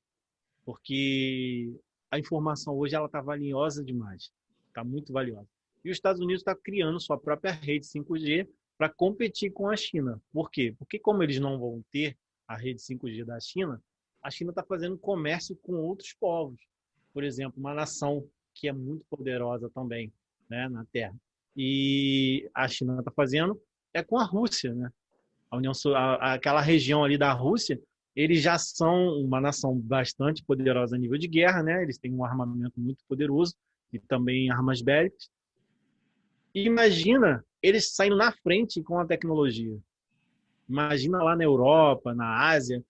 porque a informação hoje ela está valiosa demais, está muito valiosa. E os Estados Unidos está criando sua própria rede 5G para competir com a China. Por quê? Porque como eles não vão ter a rede 5G da China, a China está fazendo comércio com outros povos. Por exemplo, uma nação que é muito poderosa também, né, na Terra. E a China está fazendo com a Rússia, né? Aquela região ali da Rússia, eles já são uma nação bastante poderosa a nível de guerra, né? Eles têm um armamento muito poderoso e também armas bélicas. E imagina eles saindo na frente com a tecnologia. Imagina lá na Europa, na Ásia,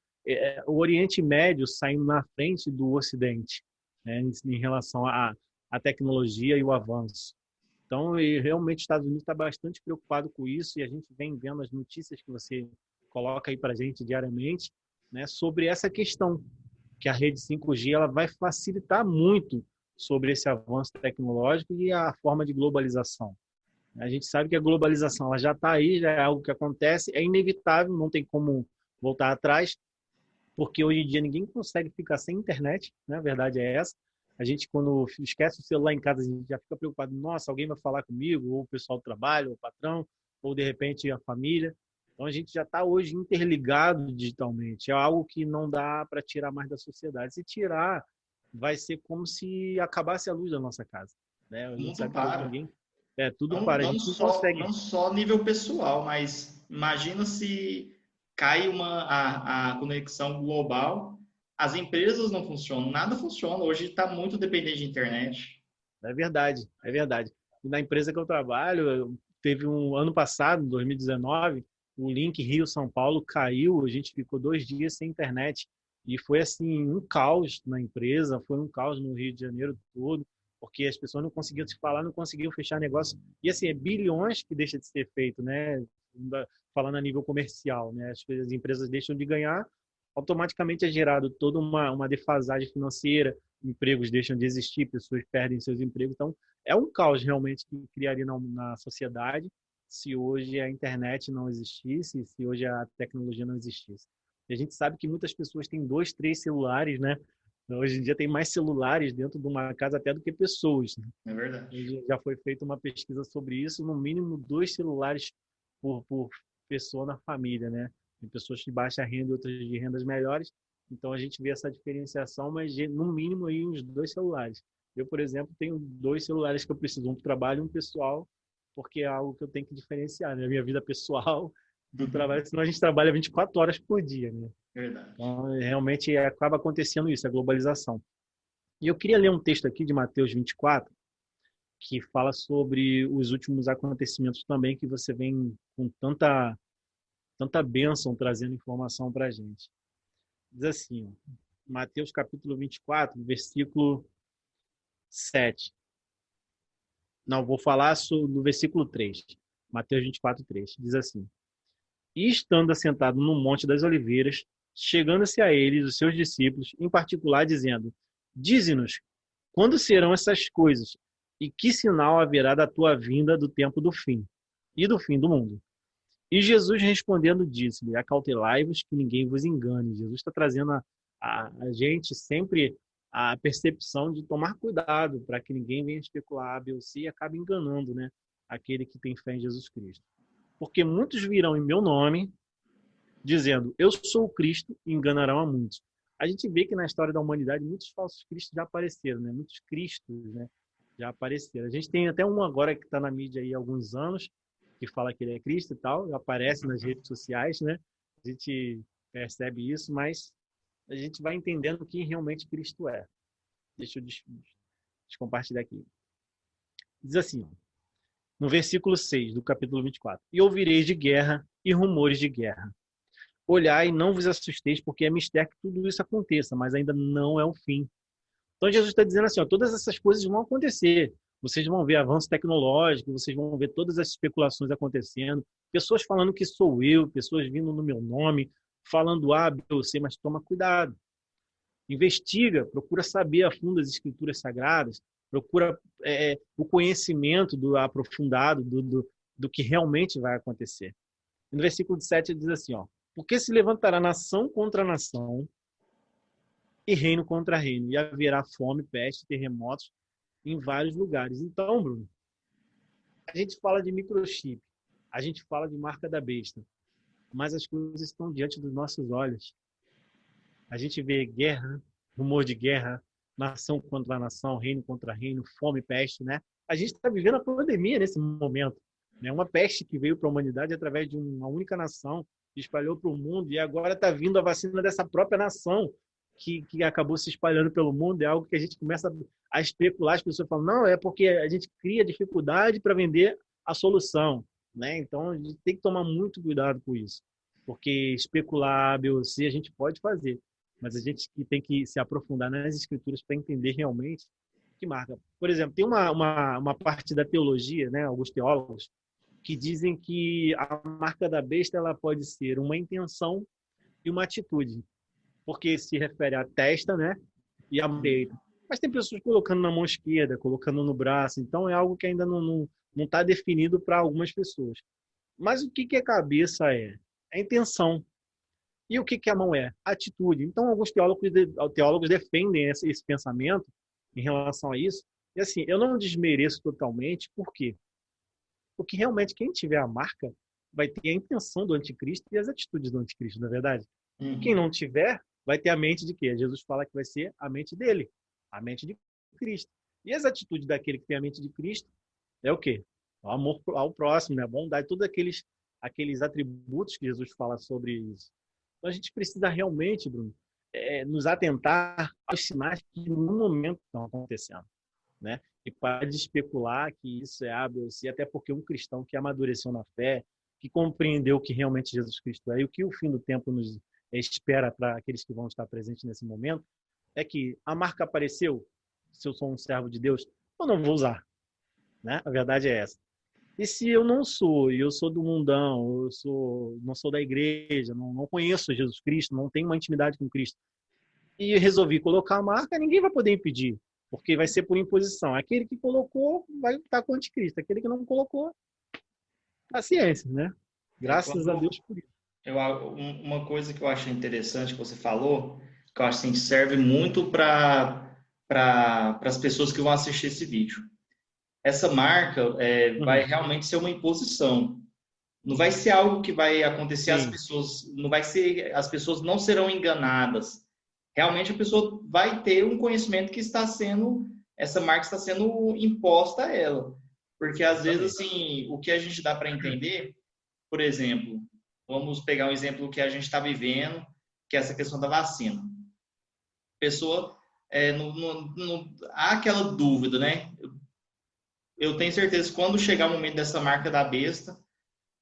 o Oriente Médio saindo na frente do Ocidente, né, em relação à tecnologia e o avanço. Então, realmente, os Estados Unidos está bastante preocupado com isso e a gente vem vendo as notícias que você coloca aí para a gente diariamente, né, sobre essa questão, que a rede 5G ela vai facilitar muito sobre esse avanço tecnológico e a forma de globalização. A gente sabe que a globalização ela já está aí, já é algo que acontece, é inevitável, não tem como voltar atrás, porque hoje em dia ninguém consegue ficar sem internet, né? A verdade é essa. A gente, quando esquece o celular em casa, a gente já fica preocupado, nossa, alguém vai falar comigo, ou o pessoal do trabalho, ou o patrão, ou de repente a família. Então a gente já está hoje interligado digitalmente, é algo que não dá para tirar mais da sociedade. Se tirar, vai ser como se acabasse a luz da nossa casa, né? A gente Tudo sabe que para. ninguém... tudo para. A gente não consegue. Não só nível pessoal, mas imagina se cai a conexão global, as empresas não funcionam, nada funciona. Hoje está muito dependente de internet. É verdade, é verdade. E na empresa que eu trabalho, teve um ano passado, 2019, o link Rio-São Paulo caiu, a gente ficou 2 dias sem internet. E foi assim, um caos na empresa, foi um caos no Rio de Janeiro todo, porque as pessoas não conseguiam se falar, não conseguiam fechar negócio. E assim, é bilhões que deixa de ser feito, né? Falando a nível comercial, né? As empresas deixam de ganhar, automaticamente é gerado toda uma defasagem financeira, empregos deixam de existir, pessoas perdem seus empregos. Então, é um caos realmente que criaria na sociedade se hoje a internet não existisse, se hoje a tecnologia não existisse. E a gente sabe que muitas pessoas têm 2, 3 celulares, né? Hoje em dia tem mais celulares dentro de uma casa até do que pessoas, né? É verdade. Já foi feita uma pesquisa sobre isso, no mínimo 2 celulares por pessoa na família, né? Tem pessoas de baixa renda e outras de rendas melhores, então a gente vê essa diferenciação, mas no mínimo aí uns 2 celulares. Eu, por exemplo, tenho 2 celulares que eu preciso, um para o trabalho e um pessoal, porque é algo que eu tenho que diferenciar, né? A minha vida pessoal do trabalho, senão a gente trabalha 24 horas por dia, né? Verdade. Então, realmente acaba acontecendo isso, a globalização. E eu queria ler um texto aqui de Mateus 24, que fala sobre os últimos acontecimentos também, que você vem com tanta bênção trazendo informação para a gente. Diz assim, ó, Mateus capítulo 24, versículo 7. Não, vou falar do versículo 3. Mateus 24, 3. Diz assim: E estando assentado no Monte das Oliveiras, chegando-se a eles, os seus discípulos, em particular, dizendo: Dize-nos, quando serão essas coisas? E que sinal haverá da tua vinda do tempo do fim e do fim do mundo? E Jesus respondendo disse-lhe: Acautelai-vos que ninguém vos engane. Jesus está trazendo a gente sempre a percepção de tomar cuidado para que ninguém venha especular A, B ou C e acabe enganando, né, aquele que tem fé em Jesus Cristo. Porque muitos virão em meu nome, dizendo, eu sou o Cristo, e enganarão a muitos. A gente vê que na história da humanidade muitos falsos cristos já apareceram, né? Muitos cristos, né, já apareceram. A gente tem até um agora que está na mídia aí há alguns anos, que fala que ele é Cristo e tal, aparece nas redes sociais, né? A gente percebe isso, mas a gente vai entendendo quem realmente Cristo é. Deixa eu compartilhar aqui. Diz assim, no versículo 6 do capítulo 24, e ouvireis de guerra e rumores de guerra. Olhai e não vos assusteis, porque é mistério que tudo isso aconteça, mas ainda não é o fim. Então Jesus está dizendo assim, ó, todas essas coisas vão acontecer. Vocês vão ver avanço tecnológico, vocês vão ver todas as especulações acontecendo, pessoas falando que sou eu, pessoas vindo no meu nome, falando A, B ou C, mas toma cuidado. Investiga, procura saber a fundo as escrituras sagradas, procura o conhecimento aprofundado do que realmente vai acontecer. E no versículo 7 ele diz assim, ó, porque se levantará nação contra nação e reino contra reino, e haverá fome, peste, terremotos em vários lugares. Então, Bruno, a gente fala de microchip, a gente fala de marca da besta, mas as coisas estão diante dos nossos olhos. A gente vê guerra, rumor de guerra, nação contra nação, reino contra reino, fome, peste, né? A gente está vivendo a pandemia nesse momento, né? Uma peste que veio para a humanidade através de uma única nação, espalhou para o mundo e agora está vindo a vacina dessa própria nação que acabou se espalhando pelo mundo. É algo que a gente começa a especular, as pessoas falam, não, é porque a gente cria dificuldade para vender a solução, né? Então a gente tem que tomar muito cuidado com isso, porque especular, se a gente pode fazer, mas a gente tem que se aprofundar nas escrituras para entender realmente que marca. Por exemplo, tem uma parte da teologia, né, alguns teólogos, que dizem que a marca da besta ela pode ser uma intenção e uma atitude, porque se refere à testa, né, e à direita. Mas tem pessoas colocando na mão esquerda, colocando no braço, então é algo que ainda não está definido para algumas pessoas. Mas o que a cabeça é? É a intenção. E o que a mão é? Atitude. Então, alguns teólogos defendem esse pensamento em relação a isso. E assim, eu não desmereço totalmente, por quê? Porque realmente quem tiver a marca vai ter a intenção do anticristo e as atitudes do anticristo, na verdade. E quem não tiver, vai ter a mente de quê? Jesus fala que vai ser a mente dele, a mente de Cristo. E as atitudes daquele que tem a mente de Cristo é o quê? O amor ao próximo, né? A bondade, todos aqueles atributos que Jesus fala sobre isso. Então, a gente precisa realmente, Bruno, nos atentar aos sinais que no momento estão acontecendo, né? E parar de especular que isso é A, B ou C, até porque um cristão que amadureceu na fé, que compreendeu o que realmente Jesus Cristo é e o que o fim do tempo nos espera para aqueles que vão estar presentes nesse momento, é que a marca apareceu, se eu sou um servo de Deus, eu não vou usar, né? A verdade é essa. E se eu não sou, e eu sou do mundão, não sou da igreja, não conheço Jesus Cristo, não tenho uma intimidade com Cristo, e resolvi colocar a marca, ninguém vai poder impedir, porque vai ser por imposição. Aquele que colocou vai estar com o anticristo, aquele que não colocou, paciência, né? Graças a Deus por isso. Uma coisa que eu achei interessante que você falou, que eu acho que serve muito para as pessoas que vão assistir esse vídeo. Essa marca vai realmente ser uma imposição. Não vai ser algo que vai acontecer, as pessoas não serão enganadas. Realmente a pessoa vai ter um conhecimento que essa marca está sendo imposta a ela. Porque às vezes, assim, o que a gente dá para entender, por exemplo, vamos pegar um exemplo que a gente está vivendo, que é essa questão da vacina. A pessoa, não há aquela dúvida, né? Eu tenho certeza que quando chegar o momento dessa marca da besta,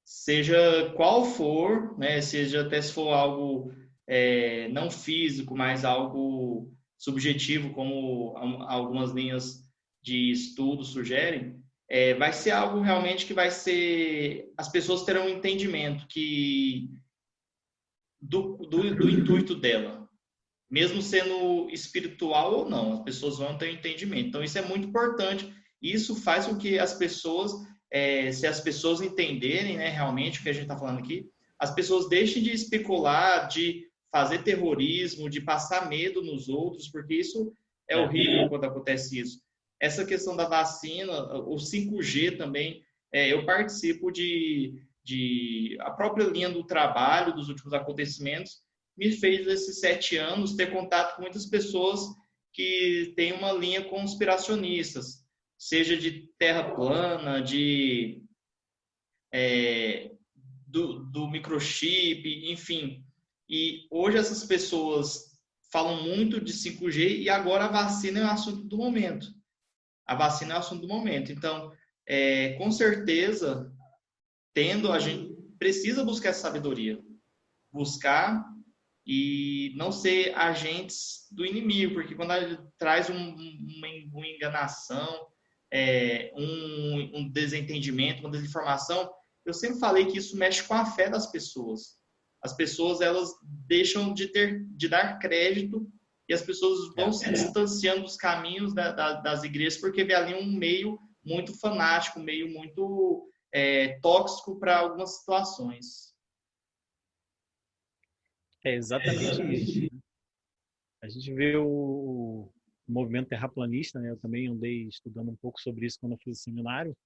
seja qual for, né, seja até se for algo não físico, mas algo subjetivo, como algumas linhas de estudo sugerem, vai ser algo realmente que vai ser... As pessoas terão um entendimento do intuito dela, mesmo sendo espiritual ou não, as pessoas vão ter um entendimento. Então, isso é muito importante. Isso faz com que as pessoas, se as pessoas entenderem, né, realmente o que a gente está falando aqui, as pessoas deixem de especular, de fazer terrorismo, de passar medo nos outros, porque isso é horrível quando acontece isso. Essa questão da vacina, o 5G também, eu participo a própria linha do trabalho, dos últimos acontecimentos, me fez, nesses 7 anos, ter contato com muitas pessoas que têm uma linha conspiracionistas, seja de terra plana, do microchip, enfim. E hoje essas pessoas falam muito de 5G e agora a vacina é o assunto do momento. A vacina é o assunto do momento. Então, com certeza, a gente precisa buscar essa sabedoria. Buscar e não ser agentes do inimigo, porque quando ele traz uma enganação, um desentendimento, uma desinformação, eu sempre falei que isso mexe com a fé das pessoas. As pessoas, elas deixam de dar crédito e as pessoas vão se distanciando dos caminhos das igrejas porque vê ali um meio muito fanático, um meio muito tóxico para algumas situações. É exatamente isso. A gente vê o movimento terraplanista, né? Eu também andei estudando um pouco sobre isso quando eu fiz o seminário,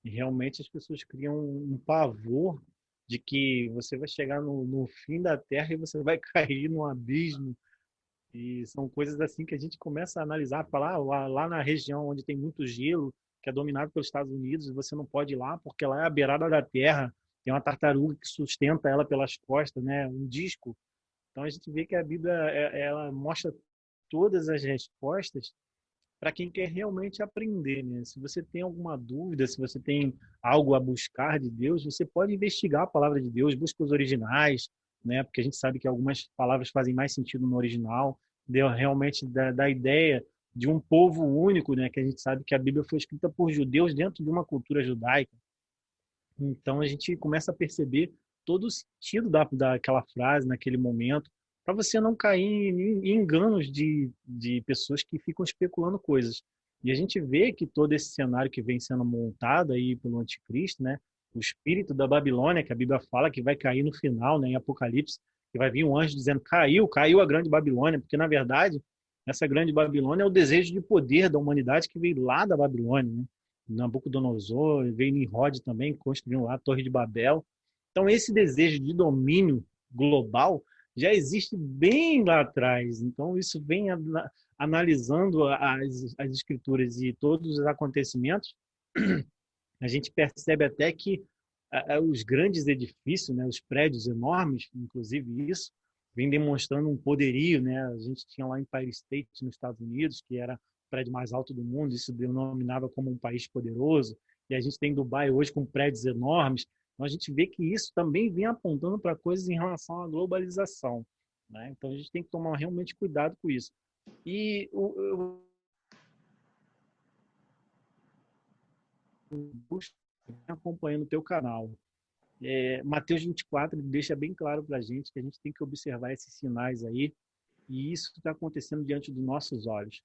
e realmente as pessoas criam um pavor de que você vai chegar no fim da Terra e você vai cair num abismo. E são coisas assim que a gente começa a analisar, falar lá na região onde tem muito gelo, que é dominado pelos Estados Unidos, você não pode ir lá porque lá é a beirada da Terra, tem uma tartaruga que sustenta ela pelas costas, né? Um disco. Então a gente vê que a Bíblia ela mostra todas as respostas para quem quer realmente aprender, né? Se você tem alguma dúvida, se você tem algo a buscar de Deus, você pode investigar a palavra de Deus, busca os originais, né? Porque a gente sabe que algumas palavras fazem mais sentido no original, deu realmente da ideia de um povo único, né? Que a gente sabe que a Bíblia foi escrita por judeus dentro de uma cultura judaica. Então a gente começa a perceber todo o sentido daquela frase naquele momento, para você não cair em enganos de pessoas que ficam especulando coisas. E a gente vê que todo esse cenário que vem sendo montado aí pelo anticristo, né, o espírito da Babilônia, que a Bíblia fala que vai cair no final, né, em Apocalipse, que vai vir um anjo dizendo caiu a grande Babilônia, porque na verdade essa grande Babilônia é o desejo de poder da humanidade que veio lá da Babilônia, né? Nabucodonosor, veio Nimrod também, construiu lá a Torre de Babel. Então, esse desejo de domínio global já existe bem lá atrás. Então, isso vem analisando as escrituras e todos os acontecimentos, a gente percebe até que os grandes edifícios, né, os prédios enormes, inclusive isso, vem demonstrando um poderio, né? A gente tinha lá em Empire State, nos Estados Unidos, que era o prédio mais alto do mundo, isso denominava como um país poderoso, e a gente tem Dubai hoje com prédios enormes. Então, a gente vê que isso também vem apontando para coisas em relação à globalização, né? Então, a gente tem que tomar realmente cuidado com isso. E acompanhando o teu canal. Mateus 24 deixa bem claro para a gente que a gente tem que observar esses sinais aí, e isso está acontecendo diante dos nossos olhos.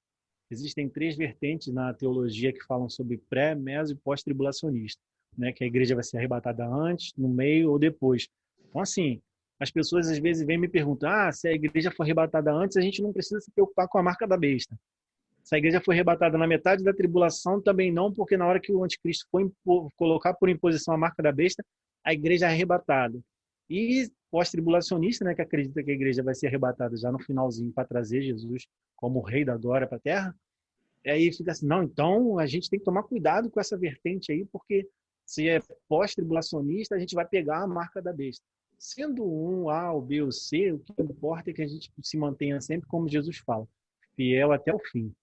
Existem 3 vertentes na teologia que falam sobre pré, meso e pós-tribulacionista, né? Que a igreja vai ser arrebatada antes, no meio ou depois. Então, assim, as pessoas às vezes vêm me perguntar: se a igreja for arrebatada antes, a gente não precisa se preocupar com a marca da besta. Se a igreja foi arrebatada na metade da tribulação, também não, porque na hora que o anticristo for colocar por imposição a marca da besta, a igreja é arrebatada. E pós-tribulacionista, né, que acredita que a igreja vai ser arrebatada já no finalzinho para trazer Jesus como rei da glória para a terra, aí fica assim, não, então a gente tem que tomar cuidado com essa vertente aí, porque se é pós-tribulacionista, a gente vai pegar a marca da besta. Sendo um A, ou B ou C, o que importa é que a gente se mantenha sempre, como Jesus fala, fiel até o fim,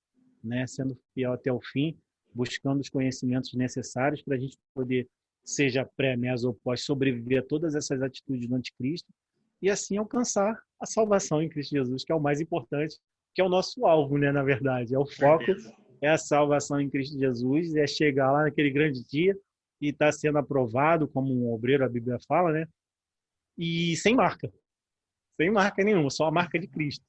né? Sendo fiel até o fim, buscando os conhecimentos necessários para a gente poder, seja pré, meso ou pós, sobreviver a todas essas atitudes do anticristo e assim alcançar a salvação em Cristo Jesus, que é o mais importante, que é o nosso alvo, né? Na verdade, é o foco, Certeza. é a salvação em Cristo Jesus, é chegar lá naquele grande dia e estar sendo aprovado como um obreiro, a Bíblia fala, né? E sem marca nenhuma, só a marca de Cristo,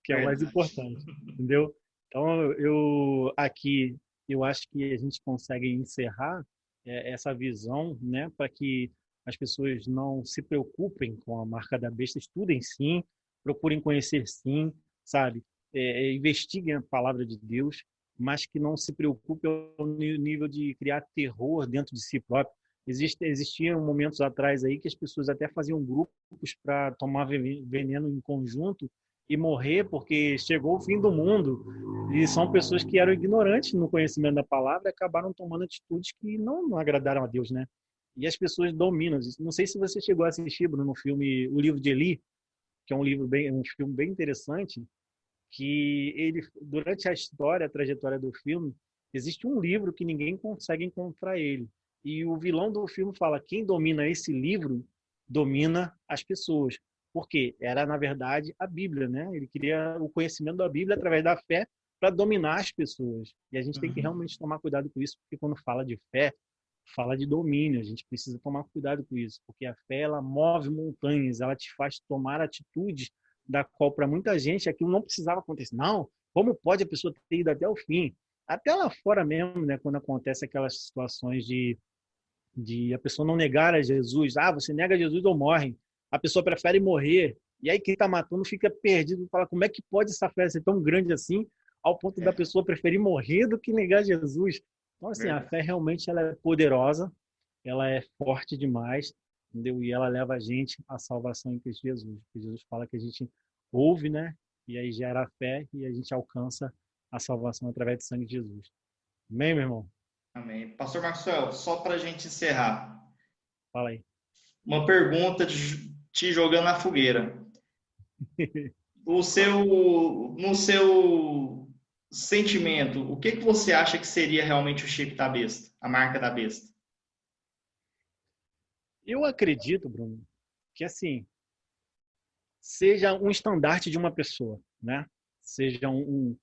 que é o mais Verdade. importante, entendeu? Então, eu aqui, eu acho que a gente consegue encerrar essa visão, né, para que as pessoas não se preocupem com a marca da besta, estudem sim, procurem conhecer sim, sabe? Investiguem a palavra de Deus, mas que não se preocupem ao nível de criar terror dentro de si próprio. Existiam momentos atrás aí que as pessoas até faziam grupos para tomar veneno em conjunto e morrer porque chegou o fim do mundo. E são pessoas que eram ignorantes no conhecimento da palavra e acabaram tomando atitudes que não agradaram a Deus, né? E as pessoas dominam. Não sei se você chegou a assistir, Bruno, no filme O Livro de Eli, que é um filme bem interessante, que ele, durante a história, a trajetória do filme, existe um livro que ninguém consegue encontrar ele. E o vilão do filme fala: quem domina esse livro domina as pessoas. Porque era, na verdade, a Bíblia, né? Ele queria o conhecimento da Bíblia através da fé para dominar as pessoas. E a gente tem que Uhum. realmente tomar cuidado com isso, porque quando fala de fé, fala de domínio. A gente precisa tomar cuidado com isso, porque a fé, ela move montanhas, ela te faz tomar atitudes da qual para muita gente aquilo não precisava acontecer. Não, como pode a pessoa ter ido até o fim? Até lá fora mesmo, né, quando acontece aquelas situações de a pessoa não negar a Jesus. Ah, você nega Jesus ou morre. A pessoa prefere morrer. E aí quem está matando fica perdido e fala: como é que pode essa fé ser tão grande assim, ao ponto da É, pessoa preferir morrer do que negar Jesus? Então, assim, a fé verdade. realmente ela é poderosa, ela é forte demais, entendeu? E ela leva a gente à salvação em Cristo Jesus. Porque Jesus fala que a gente ouve, né? E aí gera a fé e a gente alcança a salvação através do sangue de Jesus. Amém, meu irmão? Amém. Pastor Maxwell, só para a gente encerrar, Fala aí. uma pergunta te jogando na fogueira. No seu sentimento, o que você acha que seria realmente o chip da besta, a marca da besta? Eu acredito, Bruno, que assim, seja um estandarte de uma pessoa, né? Seja um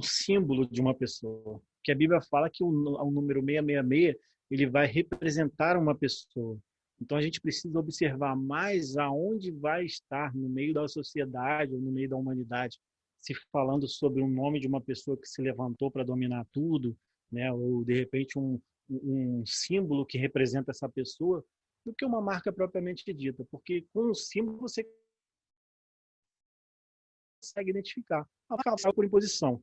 símbolo de uma pessoa. Que a Bíblia fala que o número 666 ele vai representar uma pessoa. Então a gente precisa observar mais aonde vai estar no meio da sociedade ou no meio da humanidade, se falando sobre o nome de uma pessoa que se levantou para dominar tudo, né? Ou de repente um símbolo que representa essa pessoa, do que uma marca propriamente dita, porque com o símbolo você consegue identificar. A marca saiu por imposição,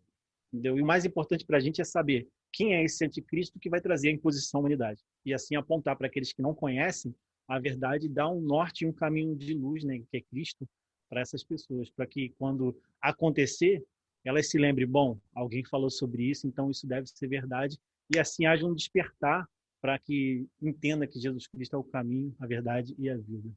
entendeu? E o mais importante para a gente é saber quem é esse anticristo que vai trazer a imposição à humanidade. E assim apontar para aqueles que não conhecem a verdade, dar um norte e um caminho de luz, né, que é Cristo, para essas pessoas, para que quando acontecer, elas se lembrem: bom, alguém falou sobre isso, então isso deve ser verdade, e assim haja um despertar para que entenda que Jesus Cristo é o caminho, a verdade e a vida.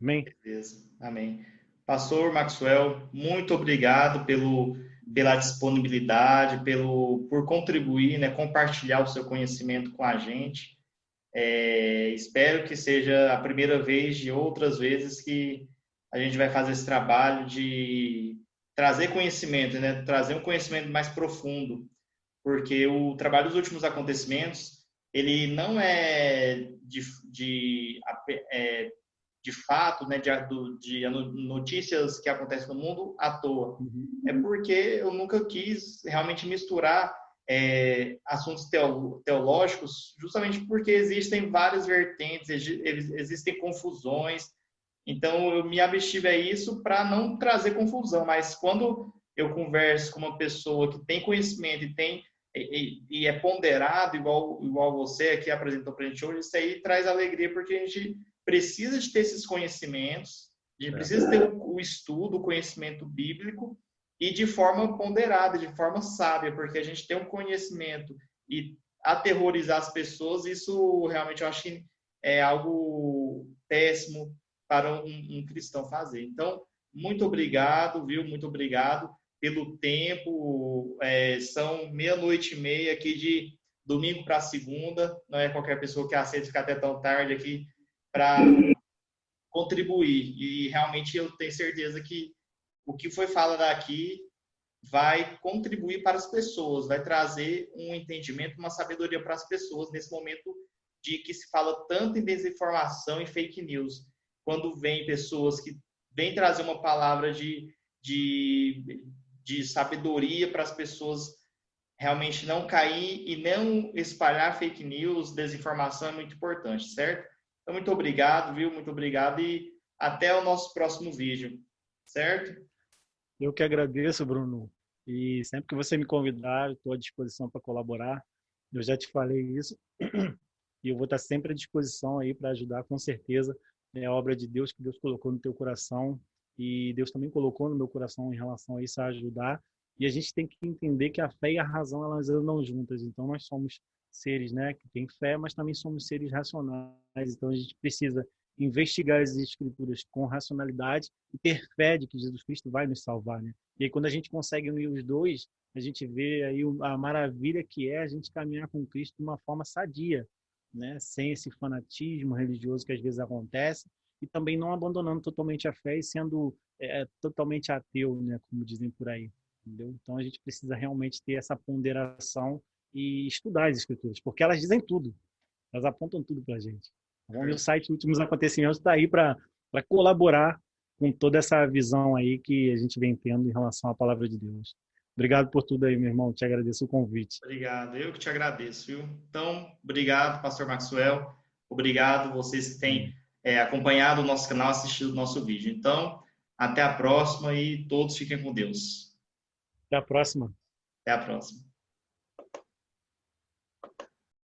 Amém? Beleza. Amém. Pastor Maxwell, muito obrigado pela disponibilidade, por contribuir, né, compartilhar o seu conhecimento com a gente. Espero que seja a primeira vez de outras vezes que a gente vai fazer esse trabalho de trazer conhecimento, né, trazer um conhecimento mais profundo, porque o trabalho dos últimos acontecimentos, ele não é de fato, né, de notícias que acontecem no mundo à toa. É Uhum. porque eu nunca quis realmente misturar assuntos teológicos, justamente porque existem várias vertentes, existem confusões. Então, eu me abstive a isso para não trazer confusão. Mas quando eu converso com uma pessoa que tem conhecimento e é ponderado, igual você que apresentou para a gente hoje, isso aí traz alegria, porque a gente precisa de ter esses conhecimentos, a gente É. precisa ter o estudo, o conhecimento bíblico, e de forma ponderada, de forma sábia, porque a gente tem um conhecimento e aterrorizar as pessoas, isso realmente eu acho que é algo péssimo, para um cristão fazer. Então, muito obrigado, viu? Muito obrigado pelo tempo. São 00:30 aqui de domingo para segunda. Não é qualquer pessoa que aceita ficar até tão tarde aqui para contribuir. E realmente eu tenho certeza que o que foi falado aqui vai contribuir para as pessoas, vai trazer um entendimento, uma sabedoria para as pessoas nesse momento de que se fala tanto em desinformação e fake news. Quando vem pessoas que vêm trazer uma palavra de sabedoria para as pessoas realmente não cair e não espalhar fake news, desinformação é muito importante, certo? Então, muito obrigado, viu? Muito obrigado e até o nosso próximo vídeo, certo? Eu que agradeço, Bruno. E sempre que você me convidar, estou à disposição para colaborar. Eu já te falei isso. E eu vou estar sempre à disposição aí para ajudar, com certeza. É a obra de Deus que Deus colocou no teu coração. E Deus também colocou no meu coração em relação a isso, a ajudar. E a gente tem que entender que a fé e a razão, elas andam juntas. Então, nós somos seres, né, que têm fé, mas também somos seres racionais. Então, a gente precisa investigar as escrituras com racionalidade e ter fé de que Jesus Cristo vai nos salvar, né? E aí, quando a gente consegue unir os dois, a gente vê aí a maravilha que é a gente caminhar com Cristo de uma forma sadia, né? Sem esse fanatismo religioso que às vezes acontece, e também não abandonando totalmente a fé e sendo totalmente ateu, né? Como dizem por aí, entendeu? Então a gente precisa realmente ter essa ponderação e estudar as escrituras, porque elas dizem tudo, elas apontam tudo para a gente. O meu site Últimos Acontecimentos está aí para colaborar com toda essa visão aí que a gente vem tendo em relação à palavra de Deus. Obrigado por tudo aí, meu irmão. Te agradeço o convite. Obrigado. Eu que te agradeço, viu? Então, obrigado, pastor Maxwell. Obrigado vocês que têm acompanhado o nosso canal, assistido o nosso vídeo. Então, até a próxima e todos fiquem com Deus. Até a próxima. Até a próxima.